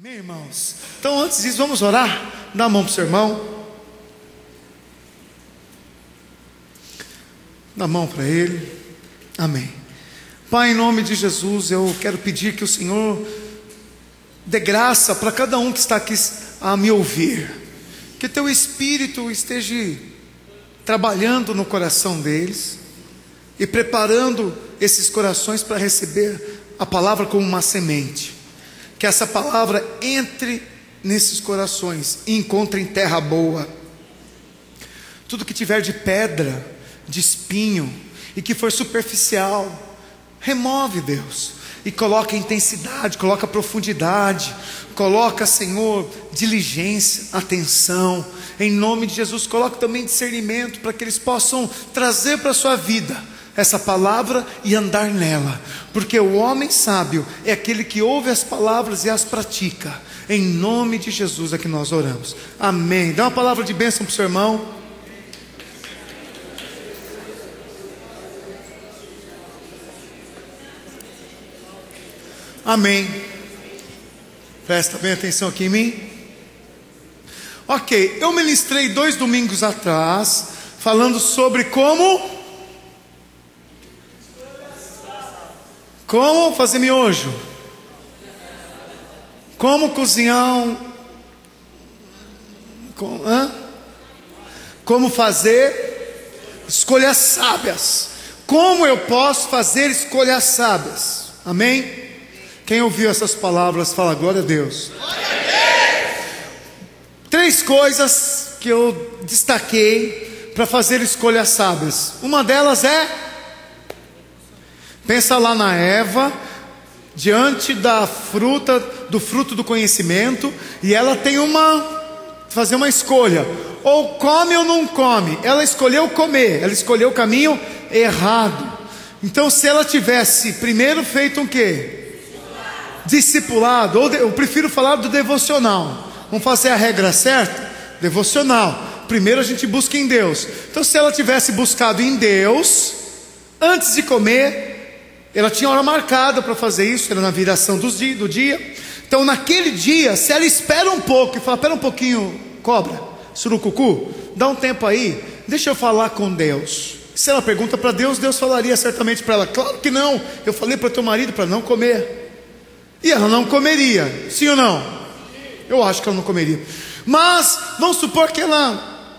Amém, irmãos? Então, antes disso, vamos orar. Dá a mão para o seu irmão. Dá a mão para ele. Amém. Pai, em nome de Jesus, eu quero pedir que o Senhor dê graça para cada um que está aqui a me ouvir. Que teu Espírito esteja trabalhando no coração deles e preparando esses corações para receber a palavra como uma semente. Que essa palavra entre nesses corações e encontre em terra boa. Tudo que tiver de pedra, de espinho e que for superficial, remove, Deus, e coloca intensidade, coloca profundidade, coloca, Senhor, diligência, atenção. Em nome de Jesus, coloca também discernimento para que eles possam trazer para a sua vida essa palavra e andar nela, porque o homem sábio é aquele que ouve as palavras e as pratica. Em nome de Jesus é que nós oramos. Amém. Dá uma palavra de bênção para o seu irmão. Amém. Presta bem atenção aqui em mim. Ok, eu ministrei 2 domingos atrás falando sobre como fazer miojo, como cozinhar como fazer escolhas sábias. Como eu posso fazer escolhas sábias? Amém? Quem ouviu essas palavras fala glória a Deus. Glória a Deus. 3 coisas que eu destaquei para fazer escolhas sábias. Uma delas é: pensa lá na Eva, diante do fruto do conhecimento, e ela tem fazer uma escolha, ou come ou não come. Ela escolheu comer, ela escolheu o caminho errado. Então, se ela tivesse primeiro feito um quê? Discipulado, ou eu prefiro falar do devocional. Vamos fazer a regra certa? Devocional. Primeiro a gente busca em Deus. Então, se ela tivesse buscado em Deus antes de comer, ela tinha hora marcada para fazer isso, era na viração do dia. Então naquele dia, se ela espera um pouco e fala: espera um pouquinho, cobra, surucucu, dá um tempo aí, deixa eu falar com Deus. Se ela pergunta para Deus, Deus falaria certamente para ela: claro que não, eu falei para teu marido para não comer. E ela não comeria, sim ou não? Eu acho que ela não comeria. Mas vamos supor que ela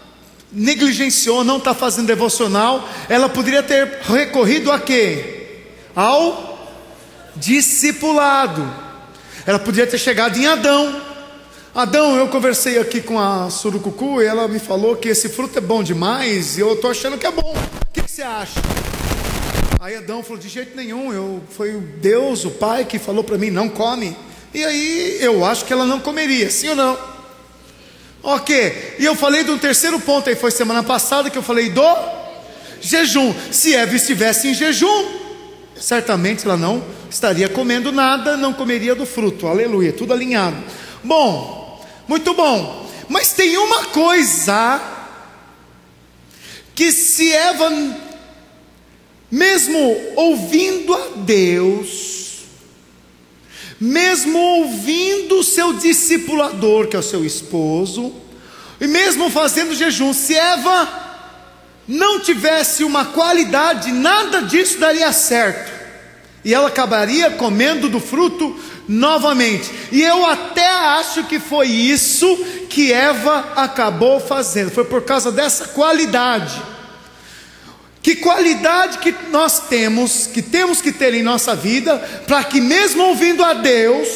negligenciou, não está fazendo devocional. Ela poderia ter recorrido a quê? Ao discipulado. Ela podia ter chegado em Adão. Adão, eu conversei aqui com a surucucu e ela me falou que esse fruto é bom demais e eu estou achando que é bom. O que você acha? Aí Adão falou: de jeito nenhum, foi o Deus, o Pai, que falou para mim: não come. E aí eu acho que ela não comeria, sim ou não? Ok, e eu falei de um terceiro ponto, aí foi semana passada que eu falei do jejum. Se Eva estivesse em jejum, certamente ela não estaria comendo nada, não comeria do fruto. Aleluia, tudo alinhado. Bom, muito bom. Mas tem uma coisa que, se Eva, mesmo ouvindo a Deus, mesmo ouvindo o seu discipulador, que é o seu esposo, e mesmo fazendo jejum, se Eva não tivesse uma qualidade, nada disso daria certo, e ela acabaria comendo do fruto novamente. E eu até acho que foi isso que Eva acabou fazendo. Foi por causa dessa qualidade. Que qualidade que nós temos que ter em nossa vida, para que mesmo ouvindo a Deus,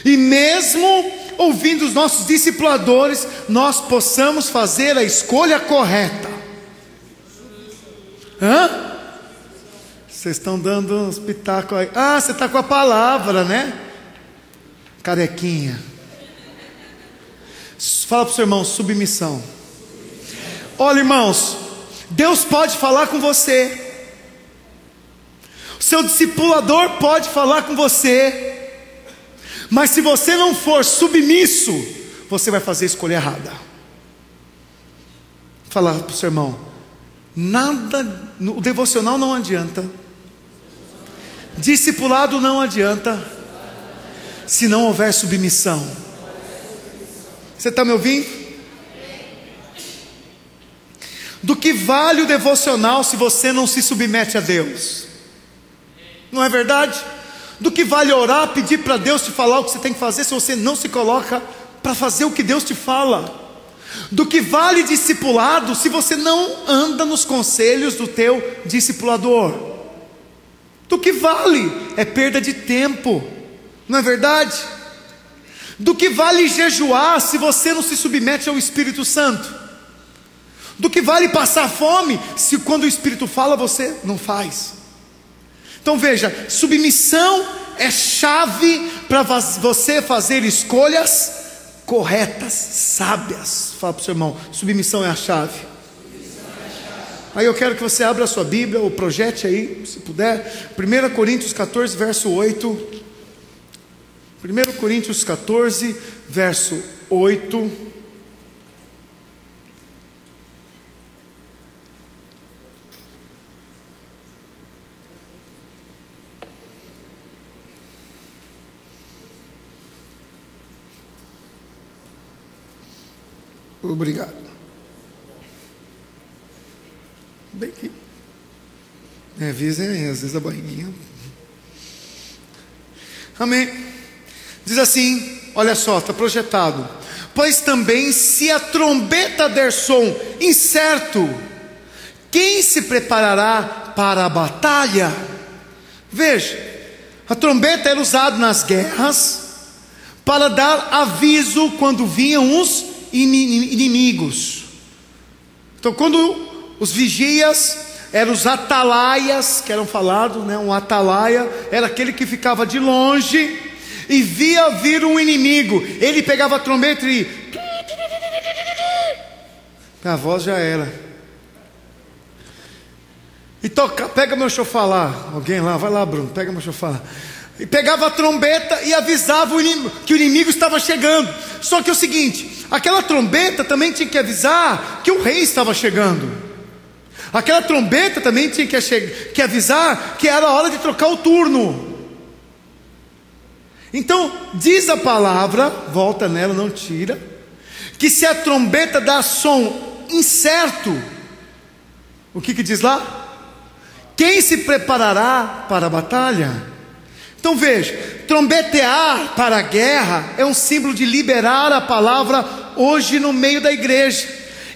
e mesmo ouvindo os nossos discipuladores, nós possamos fazer a escolha correta. Vocês estão dando uns pitacos aí. Você está com a palavra, né? Carequinha. Fala para o seu irmão: submissão. Olha, irmãos, Deus pode falar com você, o seu discipulador pode falar com você, mas se você não for submisso, você vai fazer a escolha errada. Fala para o seu irmão: nada, o devocional não adianta, discipulado não adianta, se não houver submissão. Você está me ouvindo? Do que vale o devocional se você não se submete a Deus? Não é verdade? Do que vale orar, pedir para Deus te falar o que você tem que fazer, se você não se coloca para fazer o que Deus te fala? Do que vale discipulado, se você não anda nos conselhos do teu discipulador? Do que vale? É perda de tempo, não é verdade? Do que vale jejuar, se você não se submete ao Espírito Santo? Do que vale passar fome, se quando o Espírito fala você não faz? Então veja, submissão é chave para você fazer escolhas corretas, sábias. Fala para o seu irmão, submissão é a chave. Aí eu quero que você abra a sua Bíblia, ou projete aí, se puder, 1 Coríntios 14, verso 8. 1 Coríntios 14, verso 8. Obrigado. Bem aqui. Avisa aí, às vezes a barriguinha. Amém. Diz assim, olha só, está projetado. Pois também se a trombeta der som incerto, quem se preparará para a batalha? Veja, a trombeta era usada nas guerras para dar aviso quando vinham os inimigos. Então quando os vigias eram os atalaias, que eram falados, né? Um atalaia era aquele que ficava de longe e via vir um inimigo. Ele pegava a trombeta e a voz já era. E toca, pega meu chofar lá. Alguém lá, vai lá, Bruno, pega meu chofar lá. E pegava a trombeta e avisava que o inimigo estava chegando. Só que é o seguinte, aquela trombeta também tinha que avisar que o rei estava chegando. Aquela trombeta também tinha que avisar que era a hora de trocar o turno. Então, diz a palavra, volta nela, não tira, que se a trombeta dá som incerto, o que diz lá? Quem se preparará para a batalha? Então veja, trombetear para a guerra é um símbolo de liberar a palavra hoje no meio da igreja.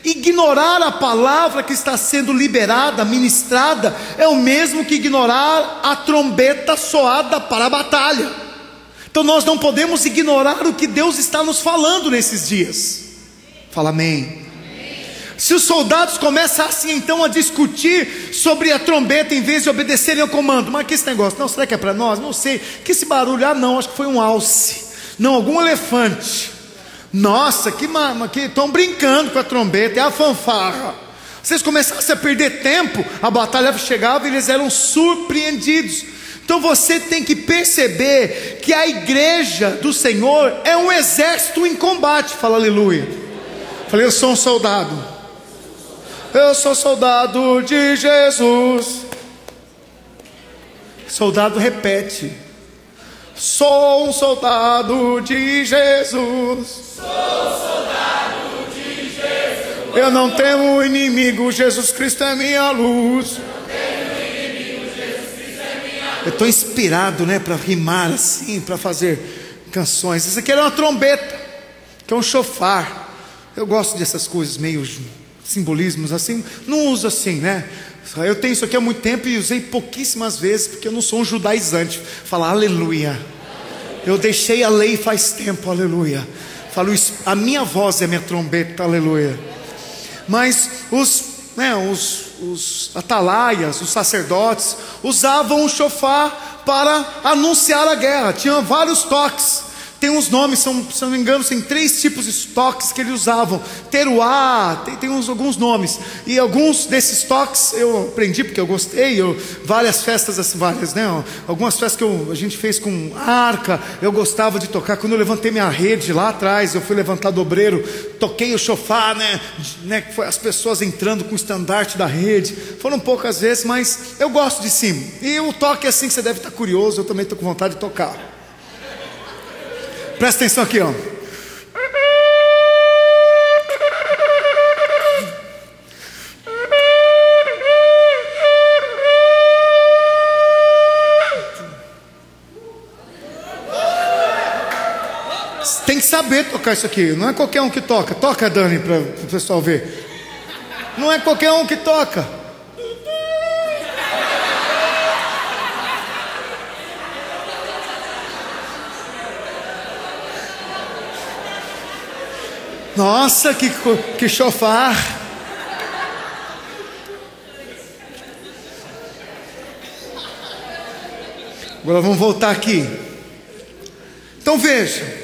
Ignorar a palavra que está sendo liberada, ministrada, é o mesmo que ignorar a trombeta soada para a batalha. Então nós não podemos ignorar o que Deus está nos falando nesses dias. Fala amém. Se os soldados começassem então a discutir sobre a trombeta em vez de obedecerem ao comando, mas que esse negócio, não, será que é para nós? Não sei, que esse barulho, não, acho que foi um alce, não, algum elefante. Nossa, que estão brincando com a trombeta, é a fanfarra. Vocês começassem a perder tempo, a batalha chegava e eles eram surpreendidos. Então você tem que perceber que a igreja do Senhor é um exército em combate. Fala aleluia. Falei, eu sou um soldado. Eu sou soldado de Jesus. Soldado repete. Sou um soldado de Jesus. Sou soldado de Jesus. Eu não temo inimigo, Jesus Cristo é minha luz. Eu estou inspirado, né, para rimar assim, para fazer canções. Isso aqui era uma trombeta, que é um chofar. Eu gosto dessas coisas meio simbolismos assim. Não uso assim, né? Eu tenho isso aqui há muito tempo e usei pouquíssimas vezes, porque eu não sou um judaizante. Fala aleluia. Eu deixei a lei faz tempo, aleluia. Falo isso, a minha voz é minha trombeta, aleluia. Mas os atalaias, os sacerdotes, usavam o chofar para anunciar a guerra. Tinham vários toques. Tem uns nomes, se não me engano, tem 3 tipos de toques que eles usavam. Teruá, tem alguns nomes. E alguns desses toques eu aprendi porque eu gostei. Várias festas, assim, né? Algumas festas que a gente fez com arca, eu gostava de tocar. Quando eu levantei minha rede lá atrás, eu fui levantar do obreiro, toquei o chofar, né? Foi as pessoas entrando com o estandarte da rede. Foram poucas vezes, mas eu gosto de cima. E o toque é assim que você deve estar curioso, eu também estou com vontade de tocar. Presta atenção aqui, ó. Tem que saber tocar isso aqui. Não é qualquer um que toca. Toca, Dani, para o pessoal ver. Não é qualquer um que toca. Nossa, que chofar. Agora vamos voltar aqui. Então veja.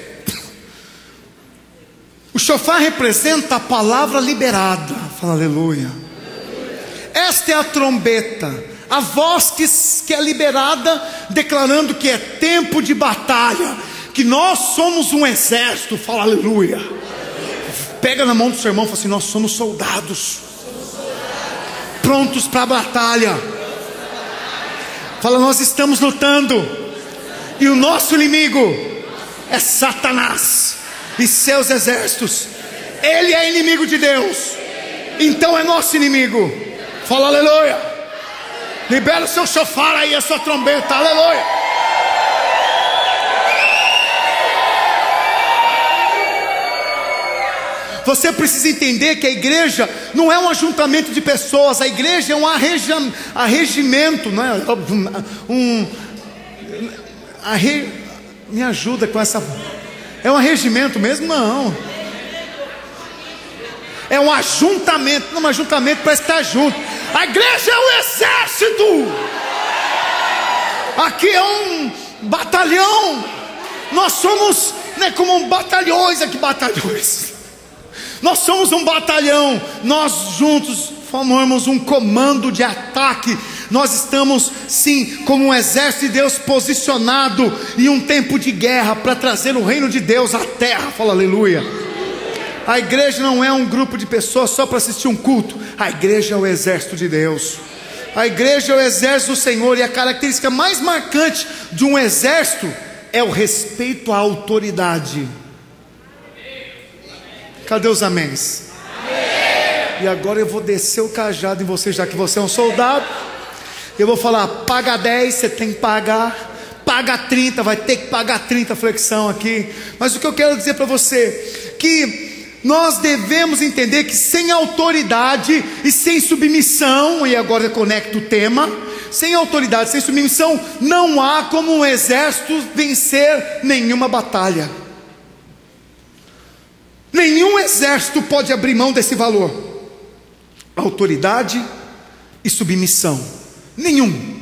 O chofar representa a palavra liberada. Fala aleluia. Esta é a trombeta, a voz que é liberada, declarando que é tempo de batalha, que nós somos um exército. Fala aleluia. Pega na mão do seu irmão e fala assim: nós somos soldados, prontos para a batalha. Fala: nós estamos lutando, e o nosso inimigo é Satanás e seus exércitos. Ele é inimigo de Deus, então é nosso inimigo. Fala aleluia. Libera o seu chofar aí, a sua trombeta. Aleluia. Você precisa entender que a igreja não é um ajuntamento de pessoas. A igreja é um arregimento, não é? Me ajuda com essa. É um arregimento mesmo? Não. É um ajuntamento. Não, um ajuntamento parece que está junto. A igreja é um exército. Aqui é um batalhão. Nós somos, né, como batalhões aqui, batalhões. Nós somos um batalhão. Nós juntos formamos um comando de ataque. Nós estamos sim como um exército de Deus posicionado em um tempo de guerra para trazer o reino de Deus à terra. Fala aleluia. A igreja não é um grupo de pessoas só para assistir um culto. A igreja é o exército de Deus. A igreja é o exército do Senhor. E a característica mais marcante de um exército é o respeito à autoridade. Cadê os améns? Amém. E agora eu vou descer o cajado em você, já que você é um soldado. Eu vou falar: paga 10, você tem que pagar. Paga 30, vai ter que pagar 30 flexão aqui. Mas o que eu quero dizer para você, que nós devemos entender que sem autoridade e sem submissão, e agora eu conecto o tema, sem autoridade, sem submissão, não há como um exército vencer nenhuma batalha. Nenhum exército pode abrir mão desse valor: autoridade e submissão. Nenhum.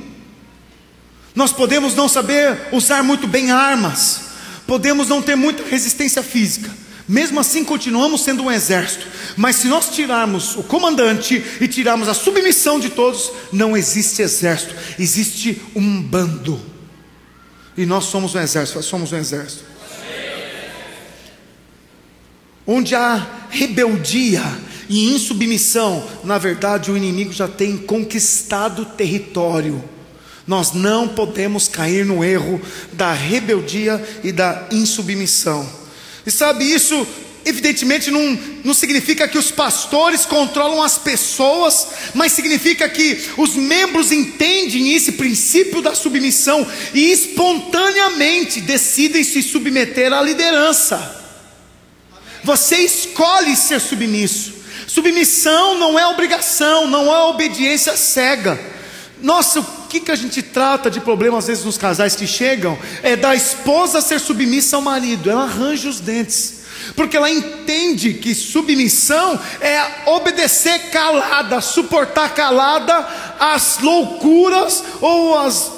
Nós podemos não saber usar muito bem armas, podemos não ter muita resistência física, mesmo assim continuamos sendo um exército. Mas se nós tirarmos o comandante e tirarmos a submissão de todos, não existe exército, existe um bando. E nós somos um exército, nós somos um exército. Onde há rebeldia e insubmissão, na verdade o inimigo já tem conquistado o território. Nós não podemos cair no erro da rebeldia e da insubmissão. E sabe, isso evidentemente não significa que os pastores controlam as pessoas, mas significa que os membros entendem esse princípio da submissão e espontaneamente decidem se submeter à liderança. Você escolhe ser submisso. Submissão não é obrigação, não é obediência cega. Nossa, o que a gente trata de problema às vezes nos casais que chegam é da esposa ser submissa ao marido. Ela arranja os dentes, porque ela entende que submissão é obedecer calada, suportar calada as loucuras ou as,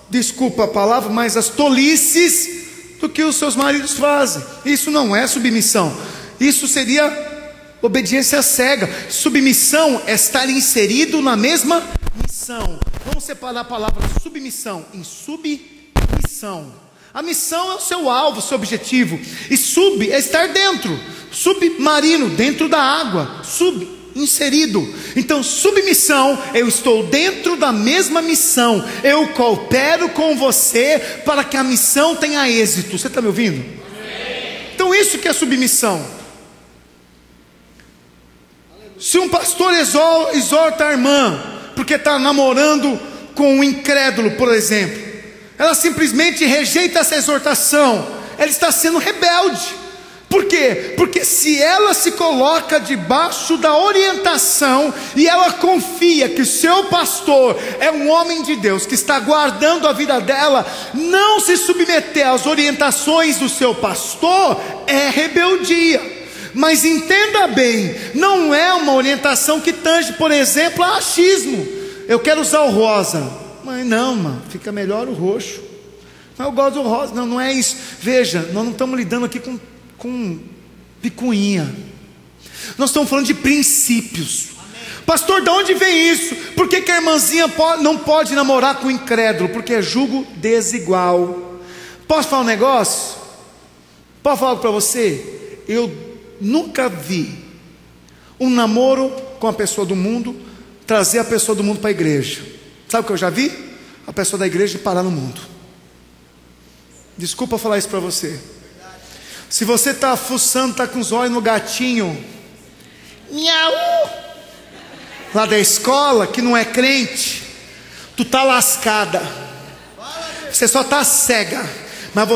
desculpa a palavra, mas as tolices do que os seus maridos fazem. Isso não é submissão, isso seria obediência cega. Submissão é estar inserido na mesma missão. Vamos separar a palavra submissão em submissão. A missão é o seu alvo, o seu objetivo. E sub é estar dentro, submarino, dentro da água, inserido. Então submissão, eu estou dentro da mesma missão, eu coopero com você para que a missão tenha êxito. Você está me ouvindo? Então isso que é submissão. Se um pastor exorta a irmã porque está namorando com um incrédulo, por exemplo, ela simplesmente rejeita essa exortação, ela está sendo rebelde. Por quê? Porque se ela se coloca debaixo da orientação e ela confia que o seu pastor é um homem de Deus que está guardando a vida dela, não se submeter às orientações do seu pastor é rebeldia. Mas entenda bem, não é uma orientação que tange, por exemplo, a achismo. Eu quero usar o rosa, mas não, mano, fica melhor o roxo. Mas eu gosto do rosa. Não é isso. Veja, nós não estamos lidando aqui com picuinha. Nós estamos falando de princípios. Pastor, de onde vem isso? Por que a irmãzinha não pode namorar com o incrédulo? Porque é julgo desigual. Posso falar um negócio? Posso falar algo para você? Eu nunca vi um namoro com a pessoa do mundo trazer a pessoa do mundo para a igreja. Sabe o que eu já vi? A pessoa da igreja parar no mundo. Desculpa falar isso para você. Se você está fuçando, está com os olhos no gatinho, miau, lá da escola, que não é crente, tu está lascada. Você só está cega, mas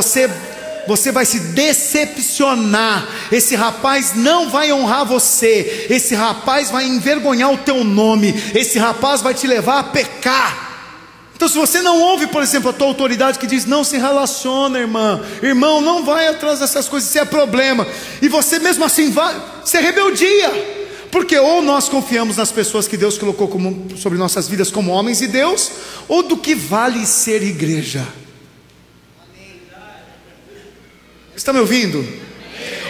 você vai se decepcionar. Esse rapaz não vai honrar você. Esse rapaz vai envergonhar o teu nome. Esse rapaz vai te levar a pecar. Então se você não ouve, por exemplo, a tua autoridade que diz, não se relaciona, irmã, irmão, não vai atrás dessas coisas, isso é problema, e você mesmo assim vai, isso é rebeldia. Porque ou nós confiamos nas pessoas que Deus colocou sobre nossas vidas como homens de Deus, ou do que vale ser igreja. Está me ouvindo?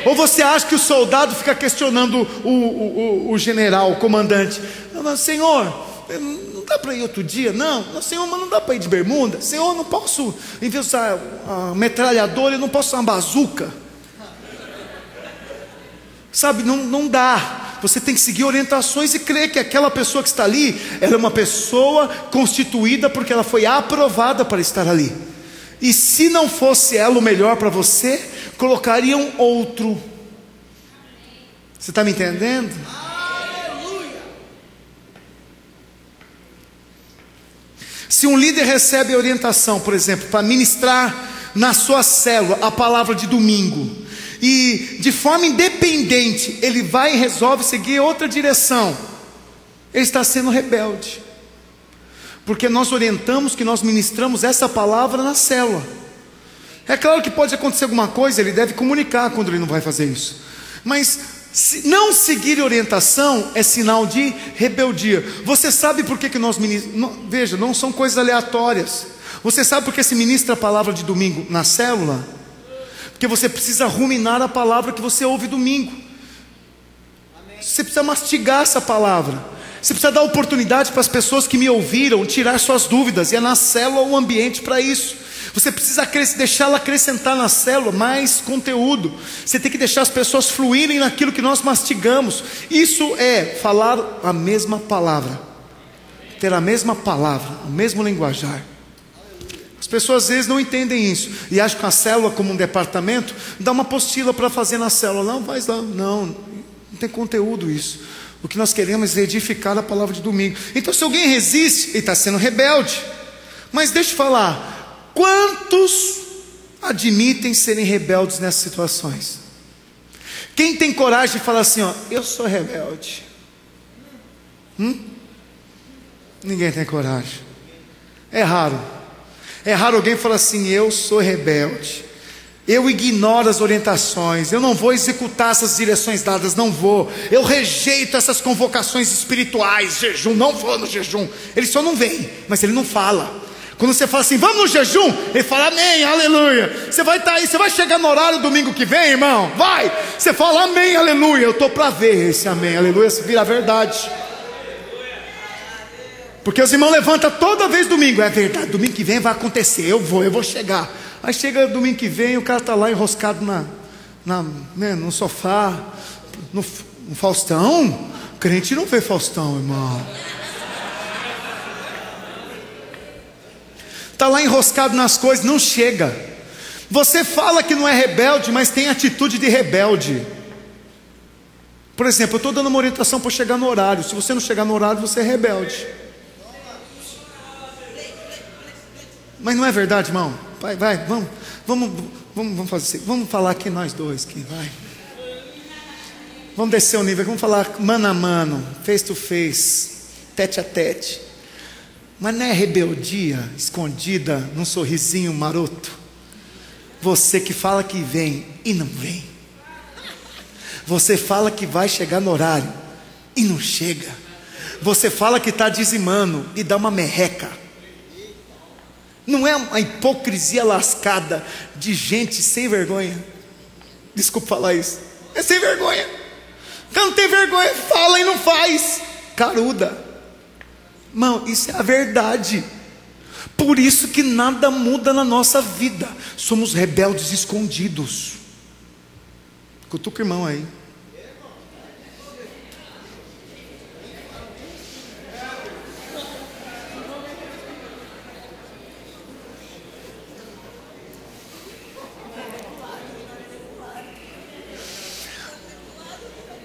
Ou você acha que o soldado fica questionando o general, o comandante, não, Senhor, não dá para ir outro dia? Não, Senhor, mas não dá para ir de bermuda? Senhor, não posso, em vez de usar a metralhadora, eu não posso usar uma bazuca? Sabe, não dá. Você tem que seguir orientações e crer que aquela pessoa que está ali, ela é uma pessoa constituída porque ela foi aprovada para estar ali. E se não fosse ela o melhor para você, colocariam outro. Você está me entendendo? Se um líder recebe orientação, por exemplo, para ministrar na sua célula a palavra de domingo, e de forma independente ele vai e resolve seguir outra direção, ele está sendo rebelde. Porque nós orientamos que nós ministramos essa palavra na célula. É claro que pode acontecer alguma coisa, ele deve comunicar quando ele não vai fazer isso. Mas se não seguir orientação é sinal de rebeldia. Você sabe por que nós ministramos? Veja, não são coisas aleatórias. Você sabe por que se ministra a palavra de domingo na célula? Porque você precisa ruminar a palavra que você ouve domingo. Você precisa mastigar essa palavra. Você precisa dar oportunidade para as pessoas que me ouviram tirar suas dúvidas. E é na célula o ambiente para isso. Você precisa deixá-la acrescentar na célula mais conteúdo. Você tem que deixar as pessoas fluírem naquilo que nós mastigamos. Isso é falar a mesma palavra, ter a mesma palavra, o mesmo linguajar. As pessoas às vezes não entendem isso e acham que a célula como um departamento dá uma apostila para fazer na célula. Não, faz lá. Não tem conteúdo isso. O que nós queremos é edificar a palavra de domingo. Então se alguém resiste, ele está sendo rebelde. Mas deixa eu falar, quantos admitem serem rebeldes nessas situações? Quem tem coragem de falar assim, ó, eu sou rebelde? Ninguém tem coragem. É raro alguém falar assim, eu sou rebelde, eu ignoro as orientações, eu não vou executar essas direções dadas, não vou, eu rejeito essas convocações espirituais, jejum, não vou no jejum. Ele só não vem, mas ele não fala. Quando você fala assim, vamos no jejum, ele fala amém, aleluia. Você vai estar aí, você vai chegar no horário domingo que vem, irmão, vai, você fala amém, aleluia. Eu estou para ver esse amém, aleluia, se vira a verdade. Porque os irmãos levantam toda vez domingo, é verdade, domingo que vem vai acontecer, eu vou chegar. Aí chega domingo que vem, o cara está lá enroscado no sofá, no Faustão. Crente não vê Faustão, irmão. Está lá enroscado nas coisas, não chega. Você fala que não é rebelde, mas tem atitude de rebelde. Por exemplo, eu estou dando uma orientação para chegar no horário. Se você não chegar no horário, você é rebelde. Mas não é verdade, irmão? Vai, vamos fazer assim. Vamos falar aqui nós dois, que vai. Vamos descer o nível, vamos falar mano a mano, face to face, tete a tete. Mas não é rebeldia escondida num sorrisinho maroto? Você que fala que vem e não vem. Você fala que vai chegar no horário e não chega. Você fala que está dizimando e dá uma merreca. Não é uma hipocrisia lascada de gente sem vergonha? Desculpa falar isso. É sem vergonha. Quando não tem vergonha, fala e não faz. Caruda. Irmão, isso é a verdade. Por isso que nada muda na nossa vida. Somos rebeldes escondidos. Cutuca o irmão aí.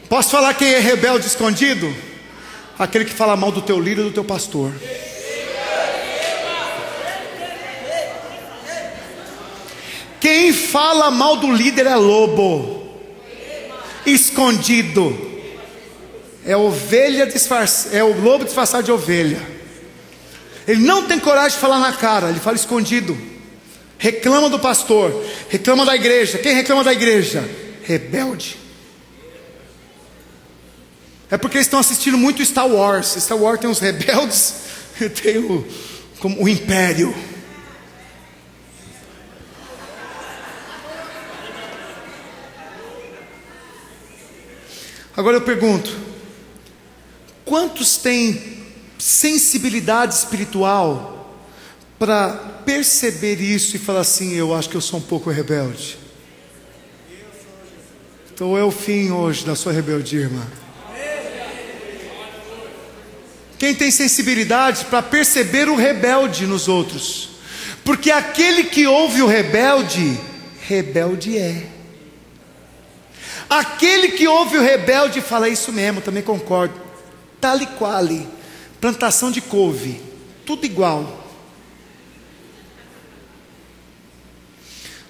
Posso falar quem é rebelde escondido? Aquele que fala mal do teu líder e do teu pastor. Quem fala mal do líder é lobo escondido. É ovelha disfarçada, é o lobo disfarçado de ovelha. Ele não tem coragem de falar na cara, ele fala escondido. Reclama do pastor, reclama da igreja. Quem reclama da igreja? Rebelde. É porque eles estão assistindo muito Star Wars. Star Wars tem os rebeldes e tem o império. Agora eu pergunto: quantos têm sensibilidade espiritual para perceber isso e falar assim: eu acho que eu sou um pouco rebelde? Então é o fim hoje da sua rebeldia, irmã. Quem tem sensibilidade para perceber o rebelde nos outros? Porque aquele que ouve o rebelde, rebelde é. Aquele que ouve o rebelde fala: isso mesmo, também concordo. Tal e qual, plantação de couve, tudo igual.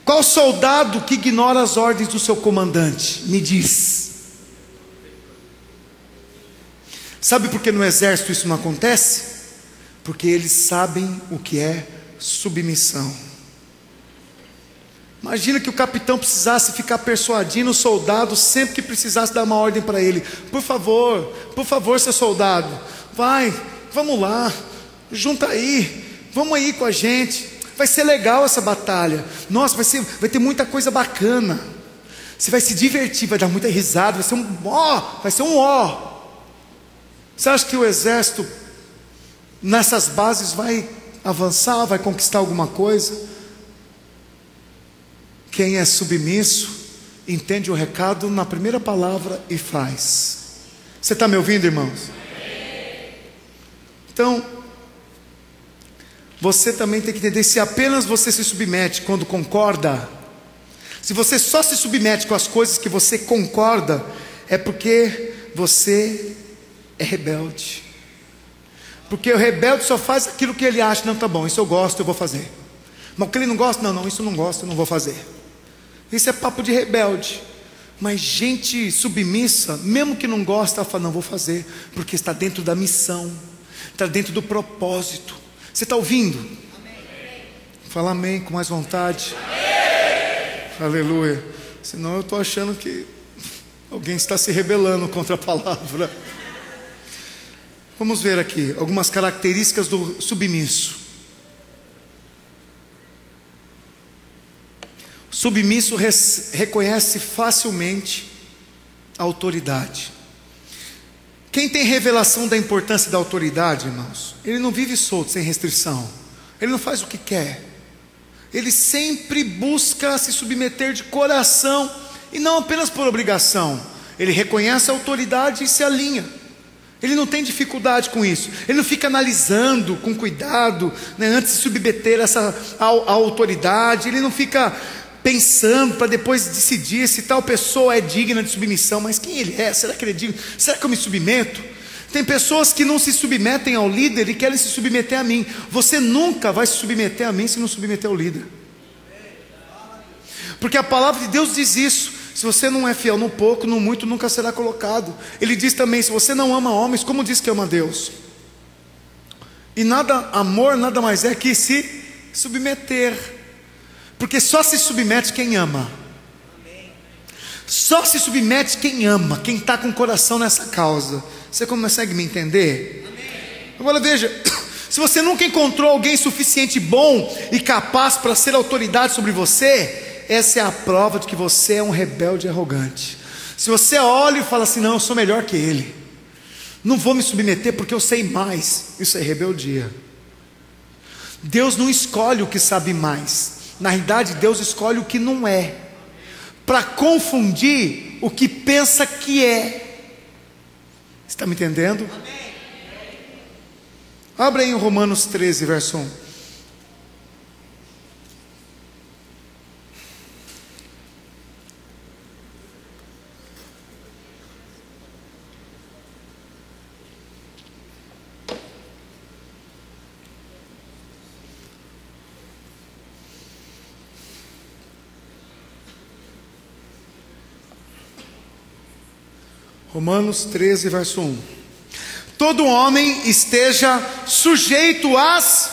Qual soldado que ignora as ordens do seu comandante? Me diz. Sabe por que no exército isso não acontece? Porque eles sabem o que é submissão. Imagina que o capitão precisasse ficar persuadindo o soldado sempre que precisasse dar uma ordem para ele: por favor, seu soldado, vai, vamos lá, junta aí, vamos aí com a gente, vai ser legal essa batalha, nossa, vai ter muita coisa bacana, você vai se divertir, vai dar muita risada, vai ser um ó. Você acha que o exército nessas bases vai avançar, vai conquistar alguma coisa? Quem é submisso entende o recado na primeira palavra e faz. Você está me ouvindo, irmãos? Então, você também tem que entender: se apenas você se submete quando concorda, se você só se submete com as coisas que você concorda, é porque você é rebelde. Porque o rebelde só faz aquilo que ele acha: não, tá bom, isso eu gosto, eu vou fazer. Mas o que ele não gosta, não, isso eu não gosto, eu não vou fazer. Isso é papo de rebelde. Mas gente submissa, mesmo que não gosta, ela fala: não, vou fazer, porque está dentro da missão, está dentro do propósito. Você está ouvindo? Amém. Fala amém com mais vontade. Amém. Aleluia. Senão eu estou achando que alguém está se rebelando contra a palavra. Vamos ver aqui algumas características do submisso. O submisso reconhece facilmente a autoridade. Quem tem revelação da importância da autoridade, irmãos, ele não vive solto, sem restrição. Ele não faz o que quer. Ele sempre busca se submeter de coração, e não apenas por obrigação. Ele reconhece a autoridade e se alinha. Ele não tem dificuldade com isso. Ele não fica analisando com cuidado, né, antes de submeter à autoridade. Ele não fica pensando para depois decidir se tal pessoa é digna de submissão. Mas quem ele é? Será que ele é digno? Será que eu me submeto? Tem pessoas que não se submetem ao líder e querem se submeter a mim. Você nunca vai se submeter a mim se não submeter ao líder, porque a palavra de Deus diz isso. Se você não é fiel no pouco, no muito nunca será colocado. Ele diz também: se você não ama homens, como diz que ama Deus? E amor nada mais é que se submeter, porque só se submete quem ama. Só se submete quem ama, quem está com o coração nessa causa. Você consegue me entender? Agora veja, se você nunca encontrou alguém suficiente bom e capaz para ser autoridade sobre você, essa é a prova de que você é um rebelde arrogante. Se você olha e fala assim: não, eu sou melhor que ele, não vou me submeter porque eu sei mais, isso é rebeldia. Deus não escolhe o que sabe mais. Na realidade, Deus escolhe o que não é, para confundir o que pensa que é. Você está me entendendo? Abre aí em Romanos 13, verso 1. Romanos 13, verso 1. Todo homem esteja sujeito às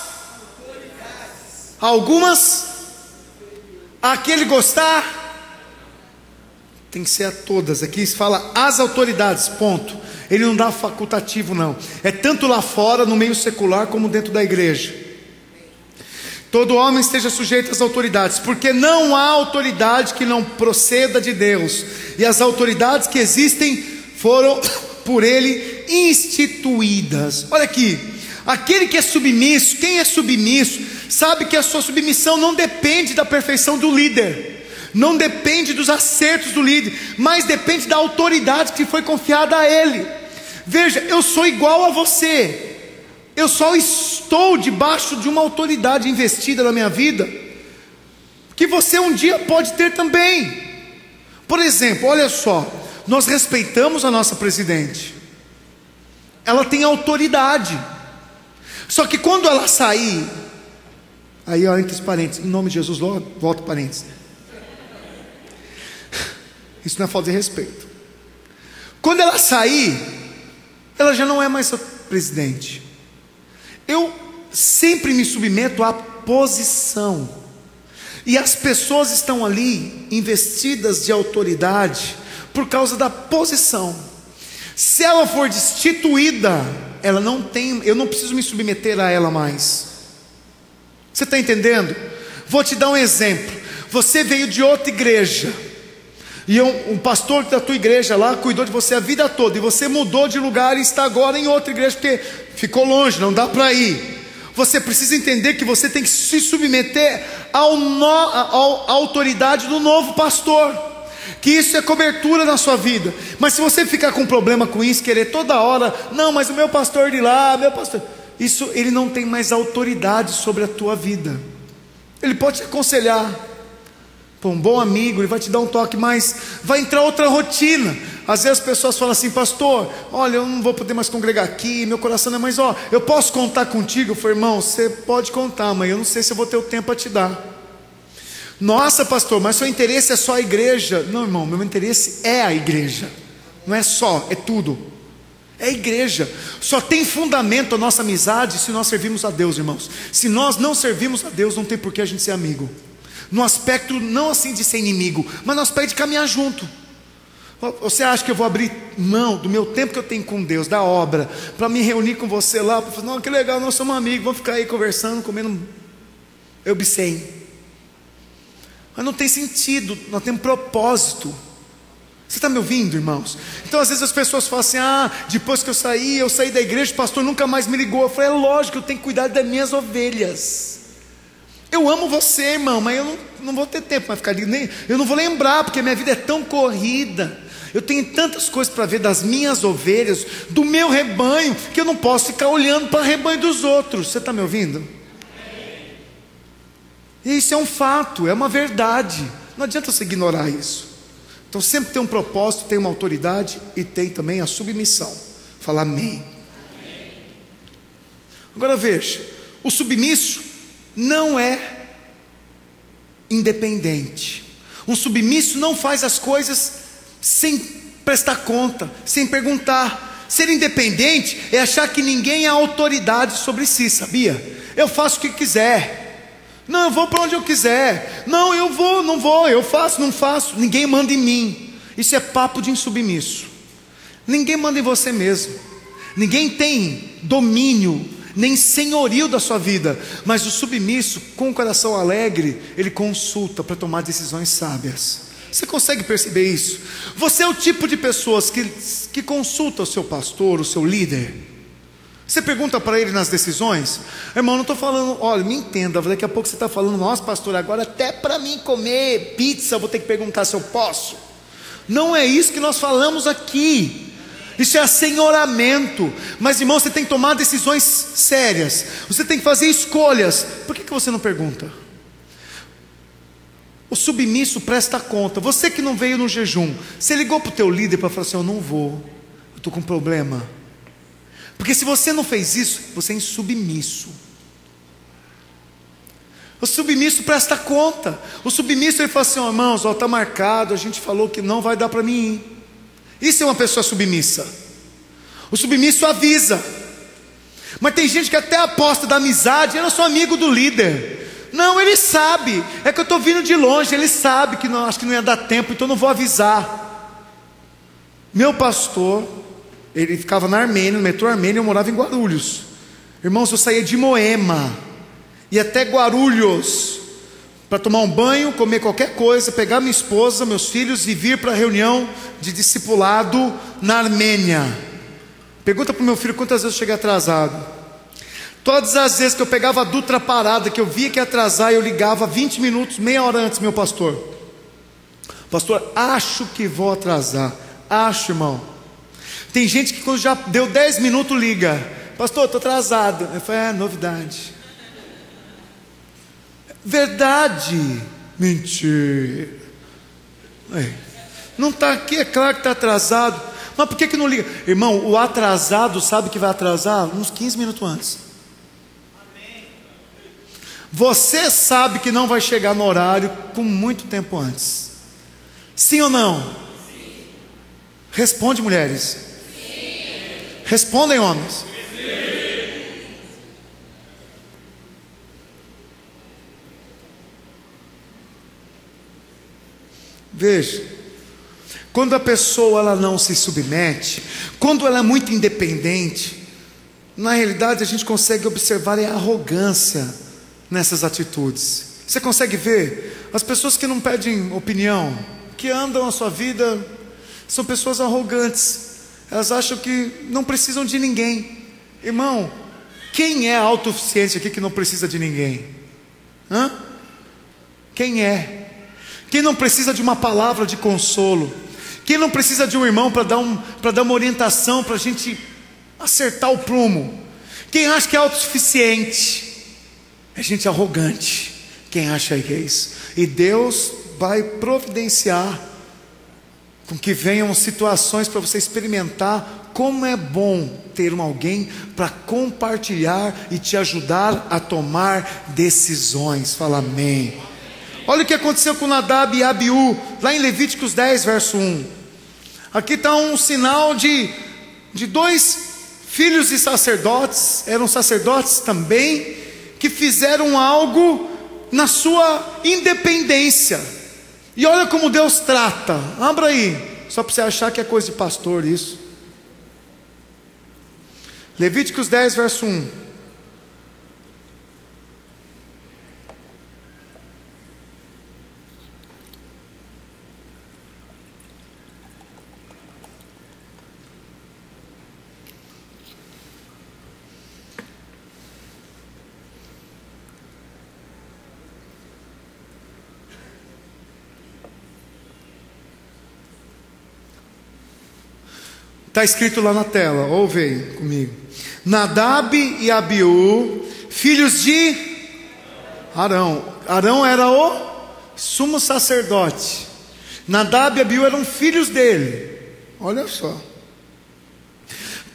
algumas, aquele gostar, tem que ser a todas. Aqui se fala as autoridades, ponto. Ele não dá facultativo não, é tanto lá fora no meio secular como dentro da igreja. Todo homem esteja sujeito às autoridades, porque não há autoridade que não proceda de Deus, e as autoridades que existem foram por ele instituídas. Olha aqui, aquele que é submisso, quem é submisso, sabe que a sua submissão não depende da perfeição do líder, não depende dos acertos do líder, mas depende da autoridade que foi confiada a ele. Veja, eu sou igual a você, eu só estou debaixo de uma autoridade investida na minha vida, que você um dia pode ter também. Por exemplo, olha só, nós respeitamos a nossa presidente, ela tem autoridade, só que quando ela sair, aí ó, entre os parênteses, em nome de Jesus, logo, volta parênteses, isso não é falta de respeito. Quando ela sair, ela já não é mais a presidente. Eu sempre me submeto à posição, e as pessoas estão ali investidas de autoridade por causa da posição. Se ela for destituída, ela não tem, eu não preciso me submeter a ela mais. Você está entendendo? Vou te dar um exemplo. Você veio de outra igreja, e um pastor da tua igreja lá cuidou de você a vida toda, e você mudou de lugar e está agora em outra igreja, porque ficou longe, não dá para ir. Você precisa entender que você tem que se submeter à autoridade do novo pastor, que isso é cobertura na sua vida. Mas se você ficar com problema com isso, querer toda hora, não, mas o meu pastor de lá, meu pastor, isso, ele não tem mais autoridade sobre a tua vida. Ele pode te aconselhar, pô, um bom amigo, ele vai te dar um toque, mas vai entrar outra rotina. Às vezes as pessoas falam assim: pastor, olha, eu não vou poder mais congregar aqui, meu coração não é mais, ó, eu posso contar contigo? Eu falei: irmão, você pode contar, mas eu não sei se eu vou ter o tempo para te dar. Nossa, pastor, mas seu interesse é só a igreja. Não, irmão, meu interesse é a igreja. Não é só, é tudo. É a igreja. Só tem fundamento a nossa amizade se nós servimos a Deus, irmãos. Se nós não servimos a Deus, não tem por que a gente ser amigo. No aspecto não assim de ser inimigo, mas no aspecto de caminhar junto. Você acha que eu vou abrir mão do meu tempo que eu tenho com Deus, da obra, para me reunir com você lá, para falar: não, que legal, nós somos amigos, vamos ficar aí conversando, comendo eubicém. Mas não tem sentido, nós temos propósito. Você está me ouvindo, irmãos? Então às vezes as pessoas falam assim: ah, depois que eu saí da igreja, o pastor nunca mais me ligou. Eu falei: é lógico, eu tenho que cuidar das minhas ovelhas. Eu amo você, irmão, mas eu não vou ter tempo para ficar ali, eu não vou lembrar, porque minha vida é tão corrida, eu tenho tantas coisas para ver das minhas ovelhas, do meu rebanho, que eu não posso ficar olhando para o rebanho dos outros. Você está me ouvindo? Isso é um fato, é uma verdade. Não adianta você ignorar isso. Então sempre tem um propósito, tem uma autoridade e tem também a submissão. Fala amém. Agora veja, o submisso não é independente. Um submisso não faz as coisas sem prestar conta, sem perguntar. Ser independente é achar que ninguém é autoridade sobre si, sabia? Eu faço o que quiser. Não, eu vou para onde eu quiser. Não, eu vou, não vou, eu faço, não faço. Ninguém manda em mim. Isso é papo de insubmisso. Ninguém manda em você mesmo. Ninguém tem domínio, nem senhorio da sua vida. Mas o submisso, com o coração alegre, ele consulta para tomar decisões sábias. Você consegue perceber isso? Você é o tipo de pessoas que consulta o seu pastor, o seu líder. Você pergunta para ele nas decisões. Irmão, não estou falando, olha, me entenda, daqui a pouco você está falando, nossa pastor, agora até para mim comer pizza eu vou ter que perguntar se eu posso. Não é isso que nós falamos aqui. Isso é assenhoramento. Mas irmão, você tem que tomar decisões sérias. Você tem que fazer escolhas. Por que você não pergunta? O submisso presta conta. Você que não veio no jejum, você ligou para o teu líder para falar assim, eu não vou, eu estou com um problema. Porque se você não fez isso, você é insubmisso. O submisso presta conta. O submisso ele fala assim, irmãos, está marcado, a gente falou que não vai dar para mim ir. Isso é uma pessoa submissa. O submisso avisa. Mas tem gente que até aposta da amizade, eu não sou amigo do líder. Não, ele sabe, é que eu estou vindo de longe, ele sabe que não, acho que não ia dar tempo, então não vou avisar. Meu pastor, ele ficava na Armênia, no metrô Armênia, eu morava em Guarulhos. Irmãos, eu saía de Moema, ia até Guarulhos, para tomar um banho, comer qualquer coisa, pegar minha esposa, meus filhos e vir para a reunião de discipulado na Armênia. Pergunta para o meu filho quantas vezes eu cheguei atrasado. Todas as vezes que eu pegava a Dutra parada, que eu via que ia atrasar, eu ligava 20 minutos, meia hora antes, meu pastor. Pastor, acho que vou atrasar. Acho, irmão. Tem gente que quando já deu 10 minutos liga. Pastor, estou atrasado. Eu falei, novidade. Verdade. Mentira. Não está aqui, é claro que está atrasado. Mas por que não liga? Irmão, o atrasado sabe que vai atrasar uns 15 minutos antes. Você sabe que não vai chegar no horário com muito tempo antes. Sim ou não? Sim. Responde, mulheres. Sim. Respondem, homens. Sim. Veja, quando a pessoa ela não se submete, quando ela é muito independente, na realidade a gente consegue observar a arrogância nessas atitudes. Você consegue ver? As pessoas que não pedem opinião, que andam a sua vida, são pessoas arrogantes. Elas acham que não precisam de ninguém. Irmão, quem é autossuficiente aqui que não precisa de ninguém? Quem é? Quem não precisa de uma palavra de consolo? Quem não precisa de um irmão para dar uma orientação, para a gente acertar o prumo? Quem acha que é autossuficiente? É gente arrogante. Quem acha que é isso? E Deus vai providenciar com que venham situações para você experimentar como é bom ter alguém para compartilhar e te ajudar a tomar decisões. Fala amém. Olha o que aconteceu com Nadab e Abiú, lá em Levíticos 10, verso 1. Aqui está um sinal de dois filhos de sacerdotes, eram sacerdotes também, que fizeram algo na sua independência. E olha como Deus trata. Abra aí, só para você achar que é coisa de pastor isso. Levíticos 10, verso 1. Está escrito lá na tela, ouve aí comigo. Nadab e Abiú, filhos de Arão. Arão era o sumo sacerdote. Nadab e Abiú eram filhos dele. Olha só.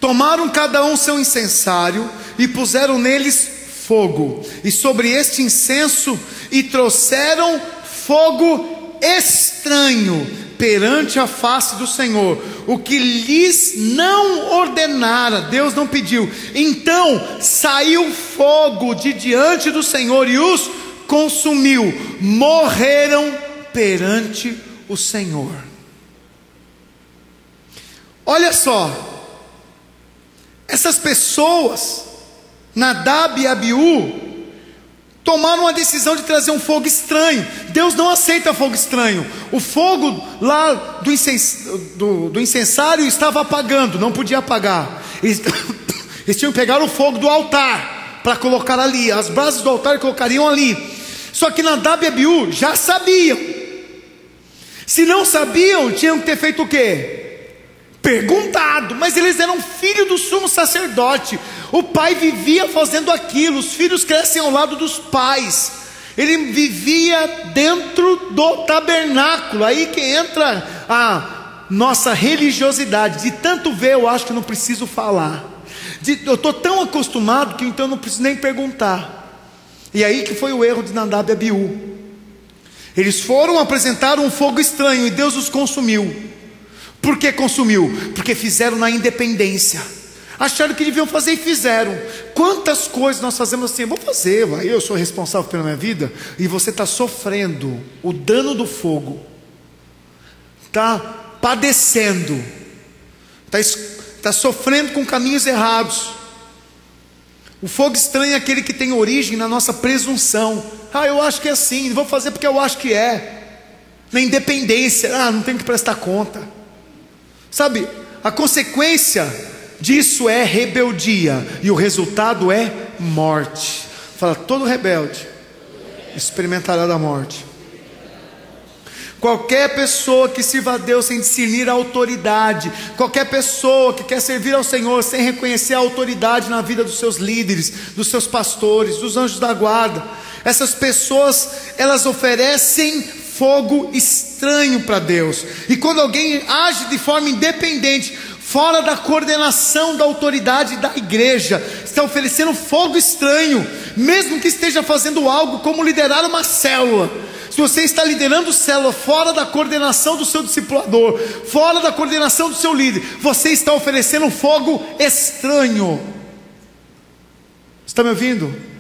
Tomaram cada um seu incensário e puseram neles fogo, e sobre este incenso, e trouxeram fogo estranho perante a face do Senhor, o que lhes não ordenara, Deus não pediu. Então saiu fogo de diante do Senhor e os consumiu. Morreram perante o Senhor. Olha só, essas pessoas, Nadab e Abiú, tomaram a decisão de trazer um fogo estranho. Deus não aceita fogo estranho. O fogo lá do incensário estava apagando, não podia apagar. Eles tinham que pegar o fogo do altar para colocar ali, as brasas do altar colocariam ali. Só que Nadab e Abiú já sabiam. Se não sabiam, tinham que ter feito o quê? Perguntado. Mas eles eram filhos do sumo sacerdote. O pai vivia fazendo aquilo. Os filhos crescem ao lado dos pais. Ele vivia dentro do tabernáculo. Aí que entra a nossa religiosidade. De tanto ver, eu acho que não preciso falar. Eu estou tão acostumado que então não preciso nem perguntar. E aí que foi o erro de Nadab e Abiú. Eles foram apresentar um fogo estranho e Deus os consumiu. Por que consumiu? Porque fizeram na independência. Acharam que deviam fazer e fizeram. Quantas coisas nós fazemos assim, vou fazer, eu sou responsável pela minha vida. E você está sofrendo o dano do fogo, está padecendo, está sofrendo com caminhos errados. O fogo estranho é aquele que tem origem na nossa presunção. Eu acho que é assim, vou fazer porque eu acho que é. Na independência, não tenho que prestar conta. Sabe, a consequência disso é rebeldia, e o resultado é morte. Fala, todo rebelde experimentará da morte. Qualquer pessoa que sirva a Deus sem discernir a autoridade, qualquer pessoa que quer servir ao Senhor sem reconhecer a autoridade na vida dos seus líderes, dos seus pastores, dos anjos da guarda, essas pessoas, elas oferecem fogo estranho para Deus. E quando alguém age de forma independente, fora da coordenação da autoridade da igreja, está oferecendo fogo estranho, mesmo que esteja fazendo algo como liderar uma célula. Se você está liderando célula fora da coordenação do seu discipulador, fora da coordenação do seu líder, você está oferecendo fogo estranho. Está me ouvindo?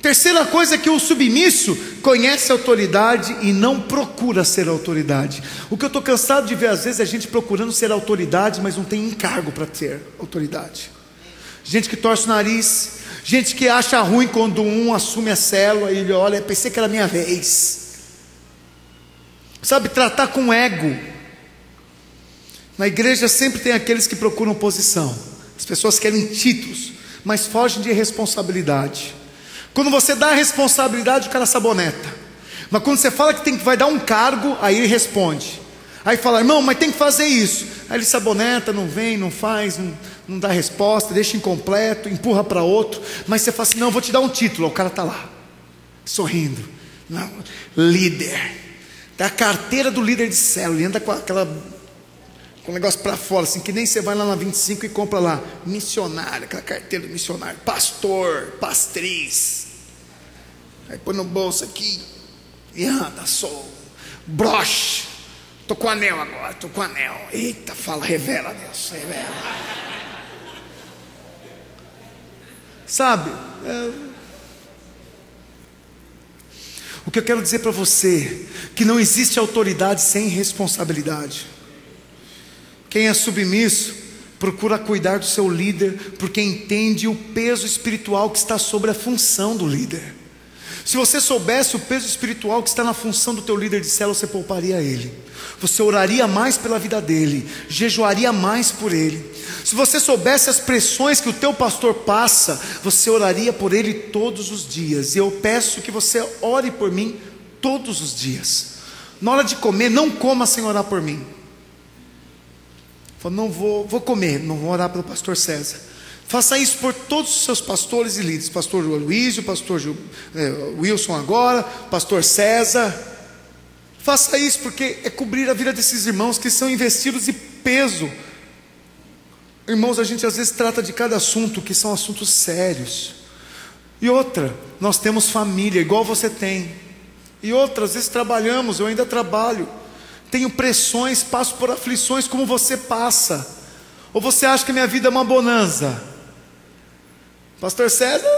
Terceira coisa é que o submisso conhece a autoridade e não procura ser autoridade. O que eu estou cansado de ver às vezes é gente procurando ser autoridade, mas não tem encargo para ter autoridade. Gente que torce o nariz, gente que acha ruim quando um assume a célula e ele olha, pensei que era minha vez. Sabe, tratar com ego. Na igreja sempre tem aqueles que procuram posição. As pessoas querem títulos, mas fogem de responsabilidade. Quando você dá a responsabilidade, o cara saboneta. Mas quando você fala que vai dar um cargo, aí ele responde. Aí fala, irmão, mas tem que fazer isso. Aí ele saboneta, não vem, não faz, não dá resposta, deixa incompleto, empurra para outro. Mas você fala assim, não, vou te dar um título. O cara está lá, sorrindo. Não, líder. Dá a carteira do líder de célula. Ele anda com o negócio para fora, assim, que nem você vai lá na 25 e compra lá, missionário, aquela carteira do missionário, pastor, pastriz. Aí põe no bolso aqui, e anda, sou broche, estou com anel agora, estou com anel. Eita, fala, revela, Deus, revela. Sabe, o que eu quero dizer para você, que não existe autoridade sem responsabilidade. Quem é submisso, procura cuidar do seu líder, porque entende o peso espiritual que está sobre a função do líder. Se você soubesse o peso espiritual que está na função do teu líder de célula, você pouparia ele. Você oraria mais pela vida dele, jejuaria mais por ele. Se você soubesse as pressões que o teu pastor passa, você oraria por ele todos os dias. E eu peço que você ore por mim todos os dias. Na hora de comer, não coma sem orar por mim. Não vou comer, não vou orar pelo pastor César. Faça isso por todos os seus pastores e líderes. Pastor Luísio, pastor Wilson agora, pastor César. Faça isso porque é cobrir a vida desses irmãos que são investidos de peso. Irmãos, a gente às vezes trata de cada assunto que são assuntos sérios. E outra, nós temos família igual você tem. E outra, às vezes trabalhamos, eu ainda trabalho. Tenho pressões, passo por aflições como você passa. Ou você acha que a minha vida é uma bonança? Pastor César,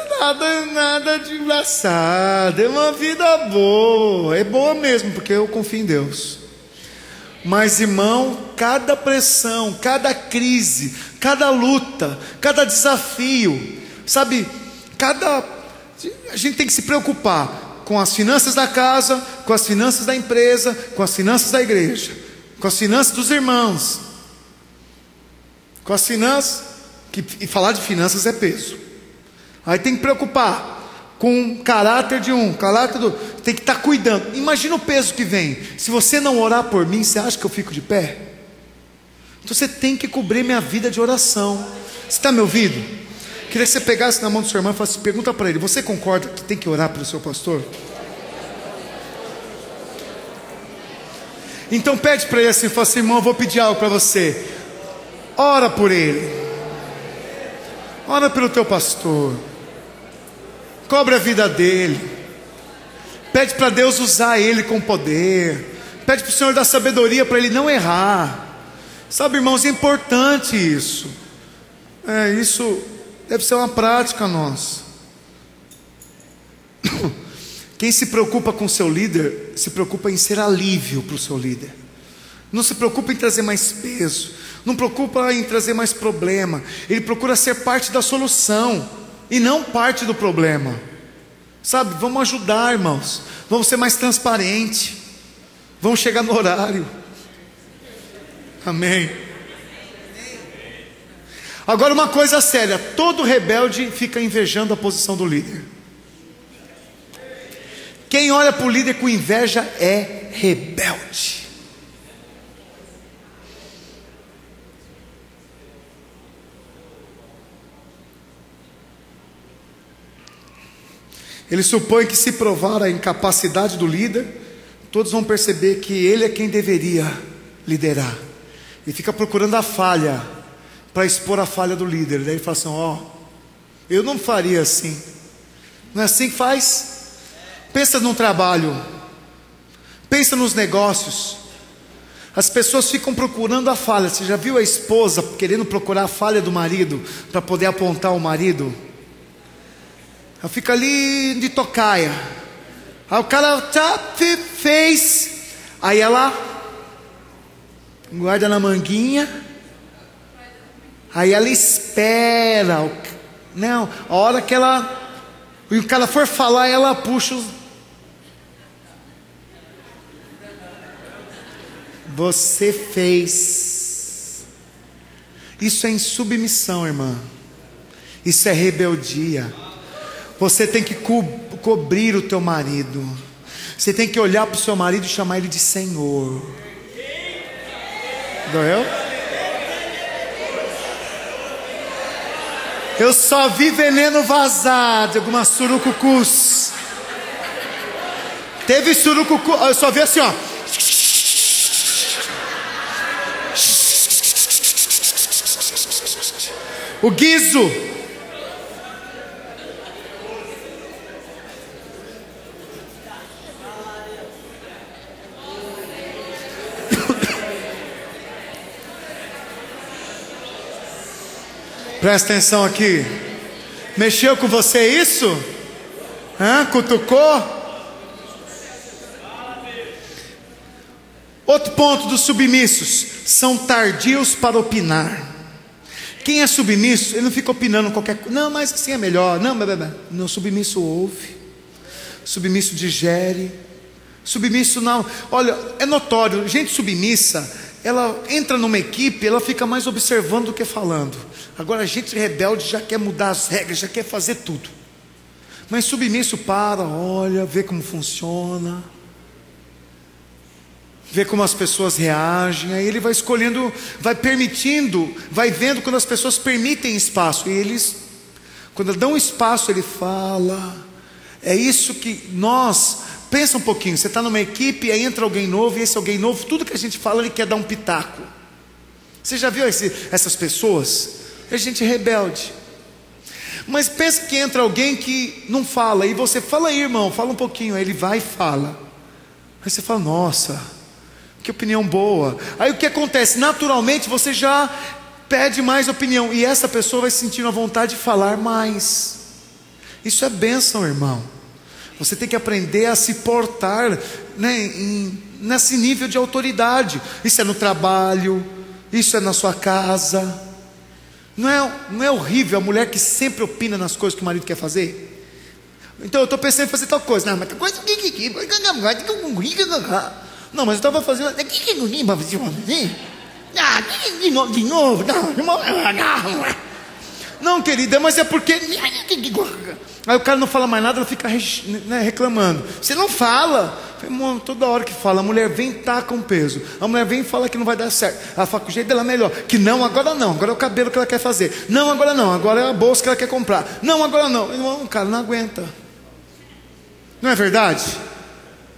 nada de engraçado, é uma vida boa. É boa mesmo, porque eu confio em Deus. Mas irmão, cada pressão, cada crise, cada luta, cada desafio, sabe, a gente tem que se preocupar com as finanças da casa, com as finanças da empresa, com as finanças da igreja, com as finanças dos irmãos, com as finanças, e falar de finanças é peso. Aí tem que preocupar com o caráter de um, caráter do, tem que estar cuidando. Imagina o peso que vem. Se você não orar por mim, você acha que eu fico de pé? Então você tem que cobrir minha vida de oração. Você está me ouvindo? Queria que você pegasse na mão do seu irmão e falasse, pergunta para ele, você concorda que tem que orar pelo seu pastor? Então pede para ele assim, fala assim, irmão, eu vou pedir algo para você. Ora por ele. Ora pelo teu pastor. Cobre a vida dele. Pede para Deus usar ele com poder. Pede para o Senhor dar sabedoria para ele não errar. Sabe, irmãos, é importante isso. Isso deve ser uma prática nossa. Quem se preocupa com o seu líder, se preocupa em ser alívio para o seu líder. Não se preocupa em trazer mais peso. Não preocupa em trazer mais problema. Ele procura ser parte da solução e não parte do problema. Sabe, vamos ajudar, irmãos. Vamos ser mais transparentes. Vamos chegar no horário. Amém. Agora uma coisa séria, todo rebelde fica invejando a posição do líder. Quem olha para o líder com inveja é rebelde. Ele supõe que se provar a incapacidade do líder, todos vão perceber que ele é quem deveria liderar. E fica procurando a falha, para expor a falha do líder. Daí ele fala assim, eu não faria assim. Não é assim que faz? Pensa no trabalho, pensa nos negócios. As pessoas ficam procurando a falha. Você já viu a esposa querendo procurar a falha do marido, para poder apontar o marido? Ela fica ali de tocaia. Aí o cara fez. Aí ela guarda na manguinha. Aí ela espera. Não, a hora que o cara for falar, ela puxa os... Você fez. Isso é insubmissão, irmã. Isso é rebeldia. Você tem que cobrir o teu marido. Você tem que olhar para o seu marido e chamar ele de Senhor. Doeu? Eu só vi veneno vazar de algumas surucucus. Teve surucucu, eu só vi assim, ó. O guizo. Presta atenção aqui. Mexeu com você isso? Cutucou? Outro ponto dos submissos: são tardios para opinar. Quem é submisso, ele não fica opinando qualquer coisa. Não, mas assim é melhor. Não, submisso ouve. Submisso digere. Submisso não. Olha, é notório, gente submissa, ela entra numa equipe, ela fica mais observando do que falando. Agora a gente rebelde já quer mudar as regras, já quer fazer tudo. Mas submisso para, olha, vê como funciona. vê como as pessoas reagem, aí ele vai escolhendo, vai permitindo, vai vendo quando as pessoas permitem espaço, e eles, quando dão espaço, ele fala. É isso que nós, pensa um pouquinho, você está numa equipe, aí entra alguém novo, e esse alguém novo, tudo que a gente fala, ele quer dar um pitaco. Você já viu essas pessoas? É gente rebelde. Mas pensa que entra alguém que não fala, e você fala aí, irmão, fala um pouquinho, aí ele vai e fala. Aí você fala, nossa, que opinião boa. Aí o que acontece? Naturalmente você já pede mais opinião, e essa pessoa vai sentindo a vontade de falar mais. Isso é bênção, irmão. Você tem que aprender a se portar, né, nesse nível de autoridade. Isso é no trabalho, isso é na sua casa. Não é horrível a mulher que sempre opina nas coisas que o marido quer fazer? Então eu estou pensando em fazer tal coisa. Não, mas tal coisa. Não, mas eu estava fazendo. De novo. Não, querida, mas é porque. Aí o cara não fala mais nada, ela fica reclamando. Você não fala. Toda hora que fala, a mulher vem e taca um peso. A mulher vem e fala que não vai dar certo. Ela fala que o jeito dela é melhor. Que não, agora não. Agora é o cabelo que ela quer fazer. Não, agora não. Agora é a bolsa que ela quer comprar. Não, agora não. Irmão, o cara não aguenta. Não é verdade?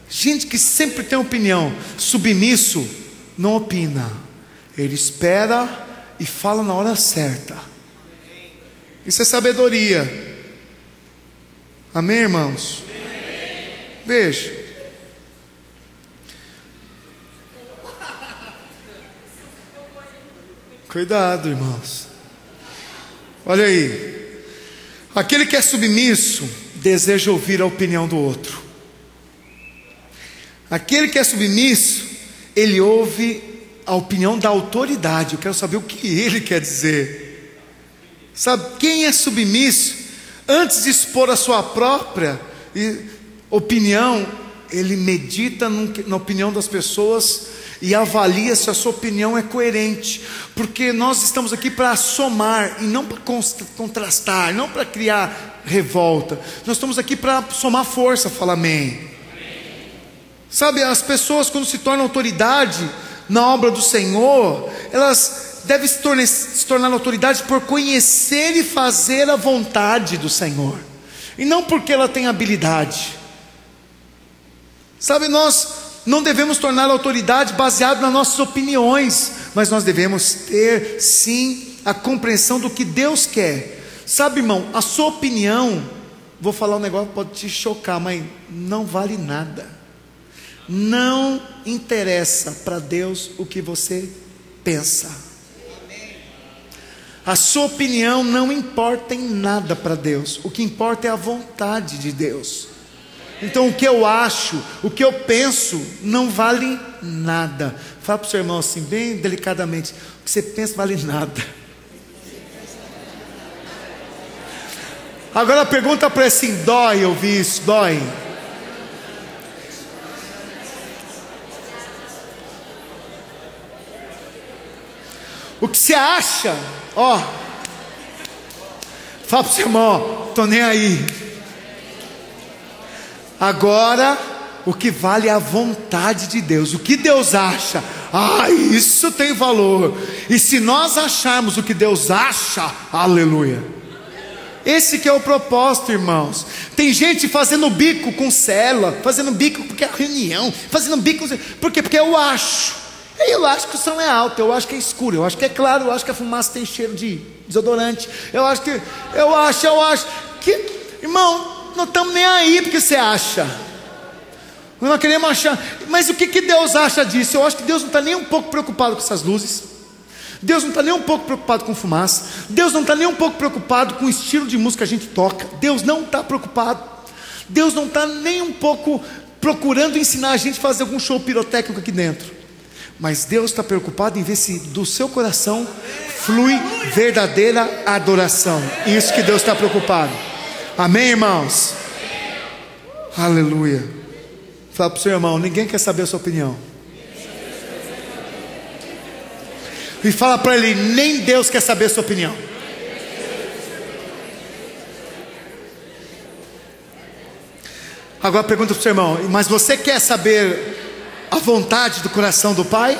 Gente que sempre tem opinião. Submisso não opina. Ele espera e fala na hora certa. Isso é sabedoria. Amém, irmãos? Veja. Cuidado, irmãos. Olha aí. Aquele que é submisso deseja ouvir a opinião do outro. Aquele que é submisso, ele ouve a opinião da autoridade. Eu quero saber o que ele quer dizer. Sabe, quem é submisso, antes de expor a sua própria opinião, ele medita na opinião das pessoas e avalia se a sua opinião é coerente, porque nós estamos aqui para somar e não para contrastar, não para criar revolta. Nós estamos aqui para somar força. Fala amém. Sabe, as pessoas quando se tornam autoridade na obra do Senhor, elas devem se tornar autoridade por conhecer e fazer a vontade do Senhor, e não porque ela tem habilidade. Sabe, nós não devemos tornar autoridade baseado nas nossas opiniões, mas nós devemos ter sim a compreensão do que Deus quer. Sabe, irmão, a sua opinião, vou falar um negócio que pode te chocar, mas não vale nada. Não interessa para Deus o que você pensa. A sua opinião não importa em nada para Deus. O que importa é a vontade de Deus. Então o que eu acho, o que eu penso, não vale nada. Fala para o seu irmão assim, bem delicadamente: o que você pensa vale nada. Agora pergunta para ele assim: dói ouvir isso? Dói? O que você acha? Ó, fala para o seu irmão: tô nem aí. Agora, o que vale é a vontade de Deus. O que Deus acha, isso tem valor. E se nós acharmos o que Deus acha, aleluia. Esse que é o propósito, irmãos. Tem gente fazendo bico com célula, fazendo bico porque é reunião, fazendo bico, por quê? Porque eu acho. Eu acho que o som é alto, eu acho que é escuro, eu acho que é claro, eu acho que a fumaça tem cheiro de desodorante. Eu acho que, irmão, não estamos nem aí porque você acha. Nós queremos achar. Mas o que Deus acha disso? Eu acho que Deus não está nem um pouco preocupado com essas luzes. Deus não está nem um pouco preocupado com fumaça. Deus não está nem um pouco preocupado com o estilo de música que a gente toca. Deus não está preocupado. Deus não está nem um pouco procurando ensinar a gente a fazer algum show pirotécnico aqui dentro. Mas Deus está preocupado em ver se do seu coração flui verdadeira adoração. Isso que Deus está preocupado. Amém, irmãos? Aleluia. Fala para o seu irmão: ninguém quer saber a sua opinião. E fala para ele: nem Deus quer saber a sua opinião. Agora pergunta para o seu irmão: mas você quer saber a vontade do coração do Pai?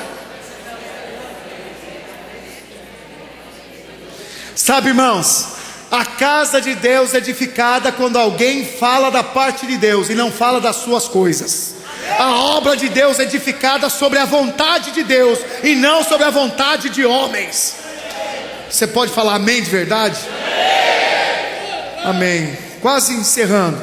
Sabe, irmãos, a casa de Deus é edificada quando alguém fala da parte de Deus e não fala das suas coisas. A obra de Deus é edificada sobre a vontade de Deus e não sobre a vontade de homens. Você pode falar amém de verdade? Amém. Quase encerrando.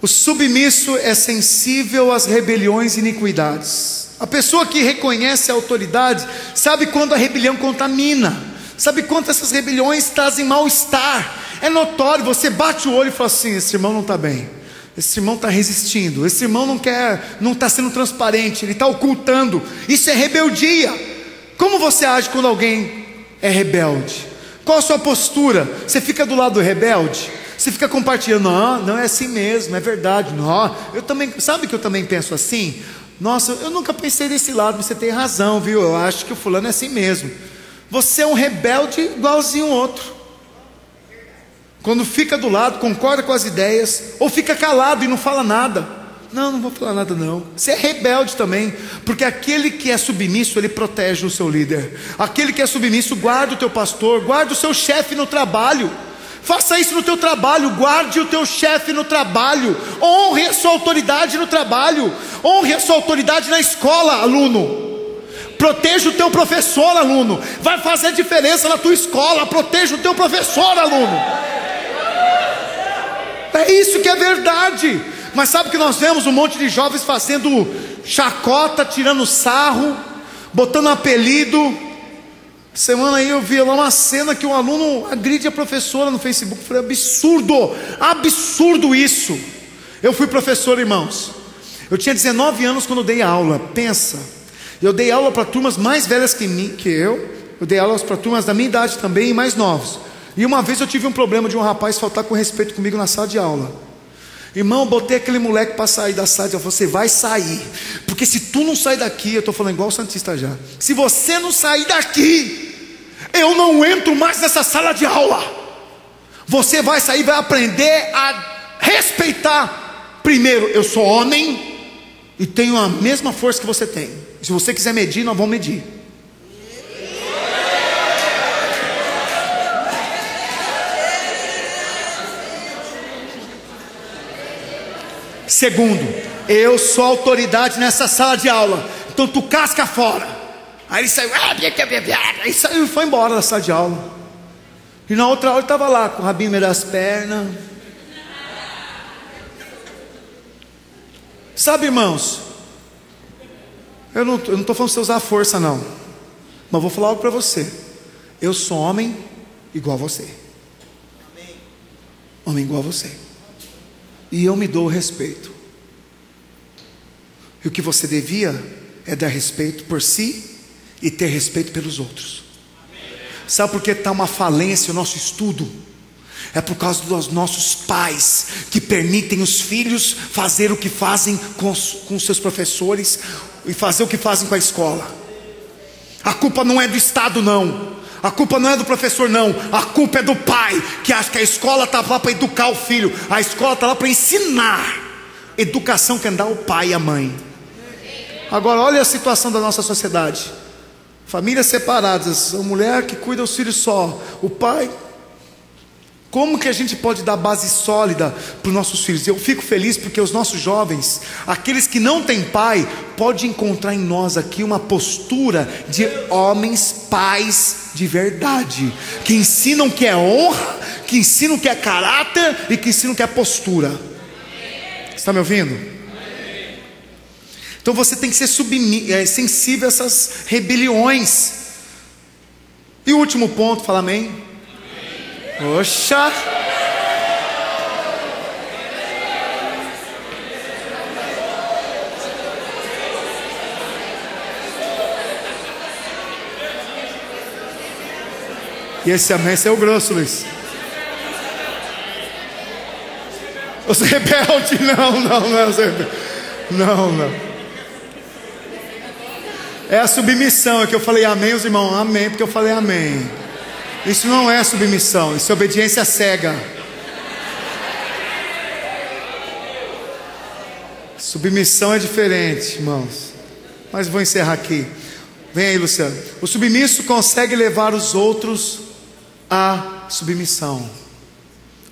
O submisso é sensível às rebeliões e iniquidades. A pessoa que reconhece a autoridade sabe quando a rebelião contamina, sabe quando essas rebeliões trazem mal-estar. É notório, você bate o olho e fala assim: esse irmão não está bem, esse irmão está resistindo, esse irmão não está sendo transparente, ele está ocultando. Isso é rebeldia. Como você age quando alguém é rebelde? Qual a sua postura? Você fica do lado do rebelde? Você fica compartilhando: não é assim mesmo, é verdade, não, eu também, sabe que eu também penso assim? Nossa, eu nunca pensei desse lado, você tem razão, viu? Eu acho que o fulano é assim mesmo. Você é um rebelde igualzinho o outro. Quando fica do lado, concorda com as ideias, ou fica calado e não fala nada. Não vou falar nada não. Você é rebelde também, porque aquele que é submisso, ele protege o seu líder. Aquele que é submisso, guarda o teu pastor, guarda o seu chefe no trabalho. Faça isso no teu trabalho, guarde o teu chefe no trabalho, honre a sua autoridade no trabalho, honre a sua autoridade na escola, aluno. Proteja o teu professor, aluno. Vai fazer diferença na tua escola. Proteja o teu professor, aluno. É isso que é verdade. Mas sabe que nós vemos um monte de jovens fazendo chacota, tirando sarro, botando apelido. Semana aí eu vi lá uma cena que um aluno agride a professora no Facebook. Foi absurdo, absurdo isso. Eu fui professor, irmãos. Eu tinha 19 anos quando dei aula. Pensa, eu dei aula para turmas mais velhas que eu. Eu dei aulas para turmas da minha idade também e mais novos. E uma vez eu tive um problema de um rapaz faltar com respeito comigo na sala de aula. Irmão, eu botei aquele moleque para sair da sala. Eu falei: você vai sair, porque se tu não sair daqui, eu estou falando igual o Santista já, se você não sair daqui, eu não entro mais nessa sala de aula. Você vai sair, vai aprender a respeitar. Primeiro, eu sou homem e tenho a mesma força que você tem. Se você quiser medir, nós vamos medir. Segundo, eu sou autoridade nessa sala de aula, então tu casca fora. Aí ele saiu, aí saiu e foi embora da sala de aula. E na outra hora ele estava lá com o rabinho meio das pernas. Sabe, irmãos, eu não estou falando para você usar a força não, mas vou falar algo para você. Eu sou homem igual a você. Homem igual a você. E eu me dou o respeito. E o que você devia é dar respeito por si e ter respeito pelos outros. Sabe por que está uma falência o nosso estudo? É por causa dos nossos pais, que permitem os filhos fazer o que fazem com seus professores e fazer o que fazem com a escola. A culpa não é do Estado não. A culpa não é do professor não. A culpa é do pai, que acha que a escola está lá para educar o filho. A escola está lá para ensinar. Educação quem dá o pai e a mãe. Agora olha a situação da nossa sociedade. Famílias separadas, a mulher que cuida dos filhos só, o pai. Como que a gente pode dar base sólida para os nossos filhos? Eu fico feliz porque os nossos jovens, aqueles que não têm pai, podem encontrar em nós aqui uma postura de homens, pais de verdade, que ensinam que é honra, que ensinam que é caráter e que ensinam que é postura. Você está me ouvindo? Então você tem que ser sensível a essas rebeliões. E o último ponto, fala amém. Oxa! E esse amém é o grosso, Luiz. Os rebeldes, não é os rebeldes. Não. É a submissão, é que eu falei amém, os irmãos, amém, porque eu falei amém. Isso não é submissão, isso é obediência cega. Submissão é diferente, irmãos. mas vou encerrar aqui. Vem aí, Luciano. O submisso consegue levar os outros à submissão.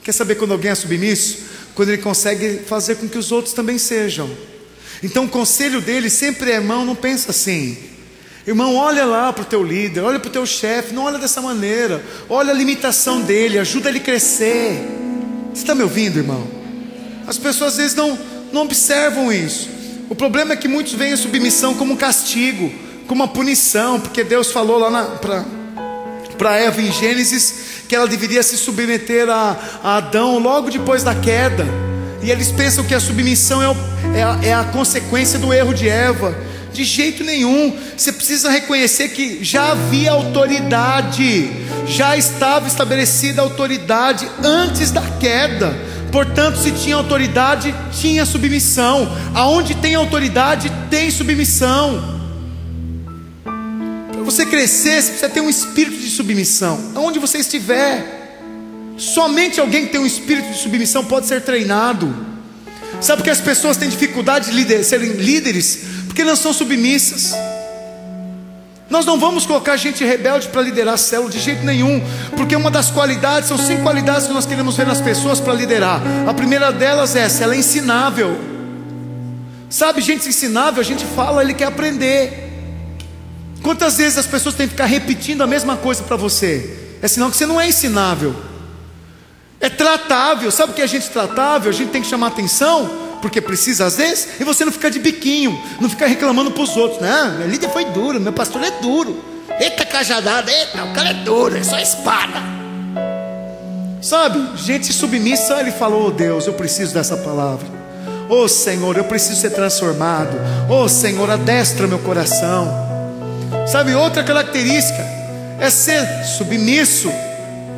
Quer saber quando alguém é submisso? Quando ele consegue fazer com que os outros também sejam. Então o conselho dele sempre é: irmão, não pensa assim. Irmão, olha lá para o teu líder, olha para o teu chefe, não olha dessa maneira. Olha a limitação dele, ajuda ele a crescer. Você está me ouvindo, irmão? As pessoas às vezes não observam isso. O problema é que muitos veem a submissão como um castigo, como uma punição, porque Deus falou lá para Eva em Gênesis que ela deveria se submeter a Adão logo depois da queda. E eles pensam que a submissão é a consequência do erro de Eva. De jeito nenhum. Você precisa reconhecer que já havia autoridade, já estava estabelecida a autoridade antes da queda. Portanto, se tinha autoridade, tinha submissão. Aonde tem autoridade, tem submissão. Para você crescer, você precisa ter um espírito de submissão. Aonde você estiver, somente alguém que tem um espírito de submissão pode ser treinado. Sabe por que as pessoas têm dificuldade de serem líderes? Porque não são submissas. Nós não vamos colocar gente rebelde para liderar a célula de jeito nenhum, porque uma das qualidades, são 5 qualidades que nós queremos ver nas pessoas para liderar. A primeira delas é essa: ela é ensinável. Sabe, gente ensinável, a gente fala, ele quer aprender. Quantas vezes as pessoas têm que ficar repetindo a mesma coisa para você? É sinal que você não é ensinável. É tratável. Sabe o que é gente tratável? A gente tem que chamar atenção, porque precisa às vezes, e você não fica de biquinho, não fica reclamando para os outros. Não, meu líder foi duro, meu pastor é duro. Eita cajadada, eita, o cara é duro, é só espada. Sabe, gente submissa, ele falou: oh Deus, eu preciso dessa palavra. Oh Senhor, eu preciso ser transformado. Oh Senhor, adestra meu coração. Sabe, outra característica é ser submisso,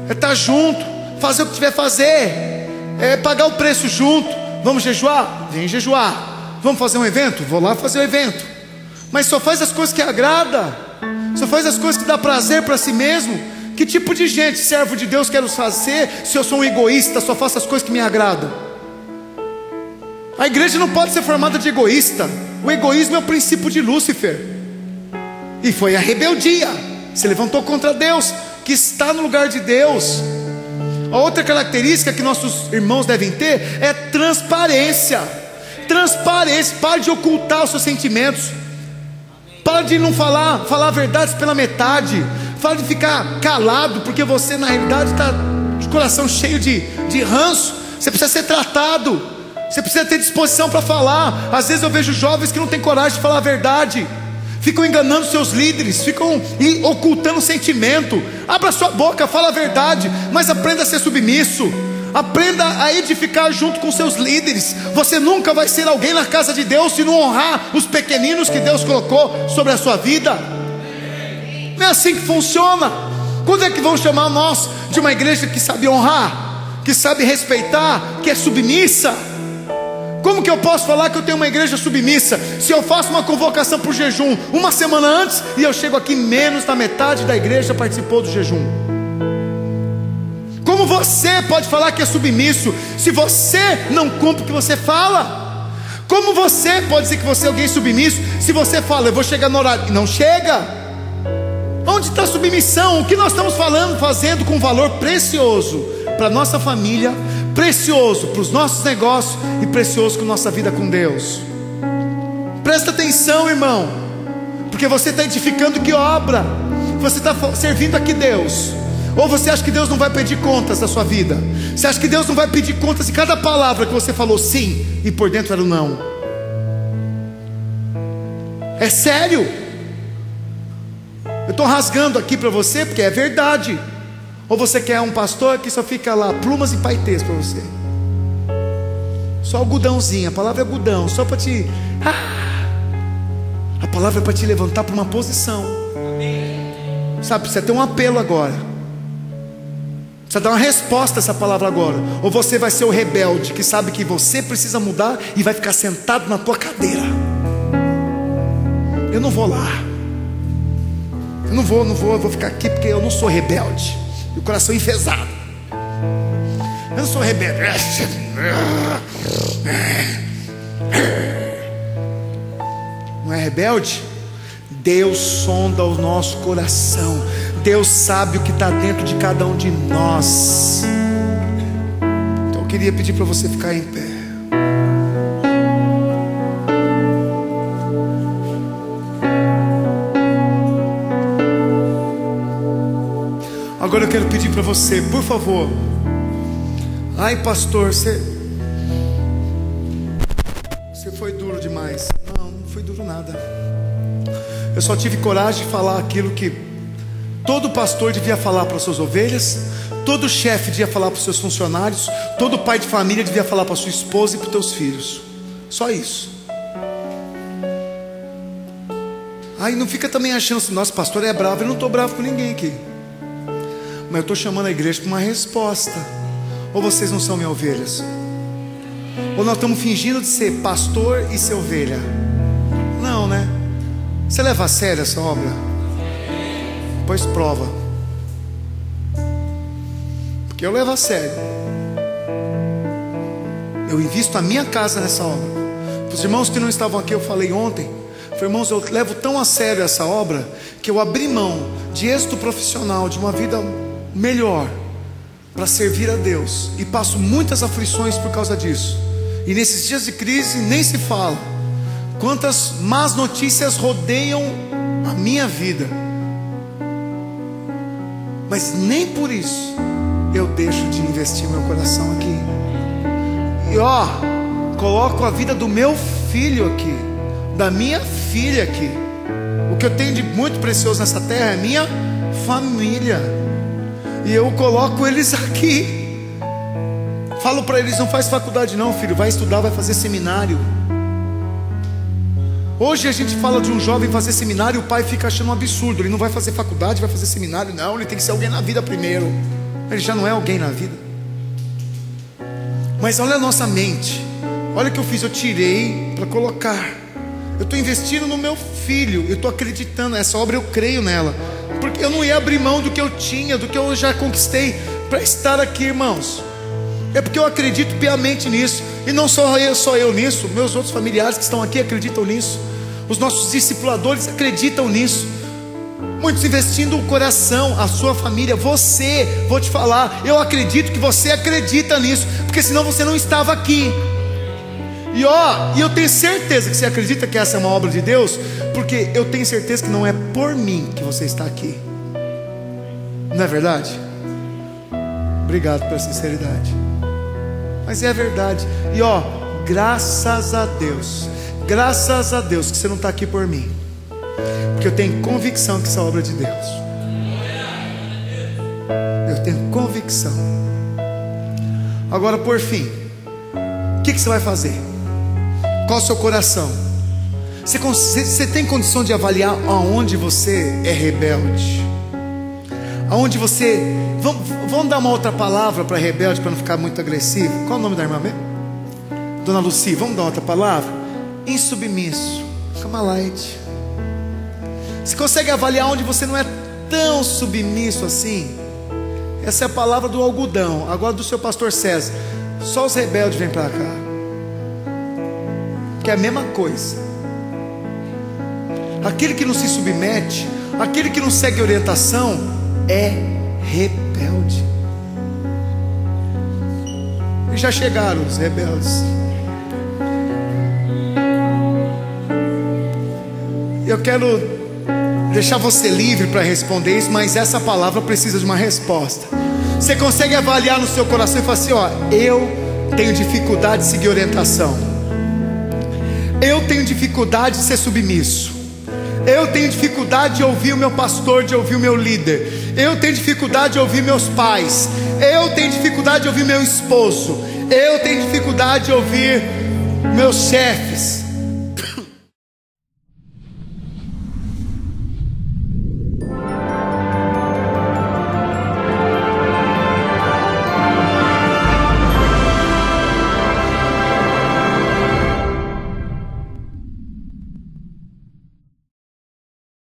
é estar junto, fazer o que tiver a fazer, é pagar o preço junto. Vamos jejuar? Vem jejuar. Vamos fazer um evento? Vou lá fazer o evento. Mas só faz as coisas que agrada, só faz as coisas que dá prazer para si mesmo. Que tipo de gente, servo de Deus, quero fazer se eu sou um egoísta, só faço as coisas que me agradam? A igreja não pode ser formada de egoísta. O egoísmo é o princípio de Lúcifer, e foi a rebeldia, se levantou contra Deus, que está no lugar de Deus. A outra característica que nossos irmãos devem ter é transparência. Transparência. Pare de ocultar os seus sentimentos. Pare de não falar verdades pela metade. Pare de ficar calado, porque você na realidade está de coração cheio de ranço. Você precisa ser tratado. Você precisa ter disposição para falar. Às vezes eu vejo jovens que não têm coragem de falar a verdade, ficam enganando seus líderes, ficam ocultando sentimento. Abra sua boca, fala a verdade, mas aprenda a ser submisso. Aprenda a edificar junto com seus líderes. Você nunca vai ser alguém na casa de Deus se não honrar os pequeninos que Deus colocou sobre a sua vida. Não é assim que funciona. Quando é que vão chamar nós de uma igreja que sabe honrar, que sabe respeitar, que é submissa? Como que eu posso falar que eu tenho uma igreja submissa se eu faço uma convocação para o jejum uma semana antes e eu chego aqui, menos da metade da igreja participou do jejum? Como você pode falar que é submisso se você não cumpre o que você fala? Como você pode dizer que você é alguém submisso se você fala: eu vou chegar no horário, e não chega? Onde está a submissão? O que nós estamos fazendo com valor precioso para a nossa família, precioso para os nossos negócios e precioso com a nossa vida com Deus? Presta atenção, irmão, porque você está edificando que obra? Você está servindo aqui Deus? Ou você acha que Deus não vai pedir contas da sua vida? Você acha que Deus não vai pedir contas de cada palavra que você falou sim e por dentro era um não? É sério? Eu estou rasgando aqui para você porque é verdade. Ou você quer um pastor que só fica lá, plumas e paetês para você? Só algodãozinho, a palavra é algodão, só para te... a palavra é para te levantar para uma posição. Sabe, precisa ter um apelo agora. Precisa dar uma resposta a essa palavra agora. Ou você vai ser o rebelde que sabe que você precisa mudar e vai ficar sentado na tua cadeira. Eu não vou lá. Eu não vou, eu vou ficar aqui porque eu não sou rebelde. E o coração enfesado. Eu não sou rebelde. Não não é rebelde? Deus sonda o nosso coração. Deus sabe o que está dentro de cada um de nós. Então eu queria pedir para você ficar em pé. Agora eu quero pedir para você, por favor. Ai, pastor, você foi duro demais. Não foi duro nada. Eu só tive coragem de falar aquilo que todo pastor devia falar para suas ovelhas, todo chefe devia falar para os seus funcionários, todo pai de família devia falar para sua esposa e para os teus filhos. Só isso. Aí não fica também achando assim, nosso pastor é bravo. Eu não estou bravo com ninguém aqui, mas eu estou chamando a igreja para uma resposta. Ou vocês não são minhas ovelhas? Ou nós estamos fingindo de ser pastor e ser ovelha? Não, né? Você leva a sério essa obra? Pois prova. Porque eu levo a sério. Eu invisto a minha casa nessa obra. Para os irmãos que não estavam aqui, eu falei ontem. Falei, irmãos, eu levo tão a sério essa obra que eu abri mão de êxito profissional, de uma vida melhor, para servir a Deus. E passo muitas aflições por causa disso. E nesses dias de crise nem se fala quantas más notícias rodeiam a minha vida. Mas nem por isso eu deixo de investir meu coração aqui. E ó, coloco a vida do meu filho aqui, da minha filha aqui. O que eu tenho de muito precioso nessa terra é minha família. E eu coloco eles aqui. Falo para eles, não faz faculdade não, filho, vai estudar, vai fazer seminário. Hoje a gente fala de um jovem fazer seminário, o pai fica achando um absurdo. Ele não vai fazer faculdade, vai fazer seminário. Não, ele tem que ser alguém na vida primeiro. Ele já não é alguém na vida. Mas olha a nossa mente. Olha o que eu fiz, eu tirei para colocar. Eu estou investindo no meu filho. Eu estou acreditando, essa obra eu creio nela. Porque eu não ia abrir mão do que eu tinha, do que eu já conquistei, para estar aqui, irmãos. É porque eu acredito piamente nisso. E não só eu nisso, meus outros familiares que estão aqui acreditam nisso. Os nossos discipuladores acreditam nisso. Muitos investindo o coração, a sua família. Você, vou te falar, eu acredito que você acredita nisso, porque senão você não estava aqui. E eu tenho certeza que você acredita que essa é uma obra de Deus, porque eu tenho certeza que não é por mim que você está aqui. Não é verdade? Obrigado pela sinceridade. Mas é a verdade. E graças a Deus que você não está aqui por mim, porque eu tenho convicção que essa obra é de Deus. Eu tenho convicção. Agora, por fim, o que você vai fazer? Qual o seu coração? Você tem condição de avaliar aonde você é rebelde? Aonde você... Vamos dar uma outra palavra para rebelde, para não ficar muito agressivo. Qual é o nome da irmã mesmo? Dona Lucy, vamos dar outra palavra? Insubmisso. Calma, light. Você consegue avaliar onde você não é tão submisso assim? Essa é a palavra do algodão. Agora do seu pastor César. Só os rebeldes vêm para cá, que é a mesma coisa. Aquele que não se submete, aquele que não segue orientação, é rebelde. E já chegaram os rebeldes. Eu quero deixar você livre para responder isso, mas essa palavra precisa de uma resposta. Você consegue avaliar no seu coração e falar assim: eu tenho dificuldade de seguir orientação, eu tenho dificuldade de ser submisso, eu tenho dificuldade de ouvir o meu pastor, de ouvir o meu líder, eu tenho dificuldade de ouvir meus pais, eu tenho dificuldade de ouvir meu esposo, eu tenho dificuldade de ouvir meus chefes.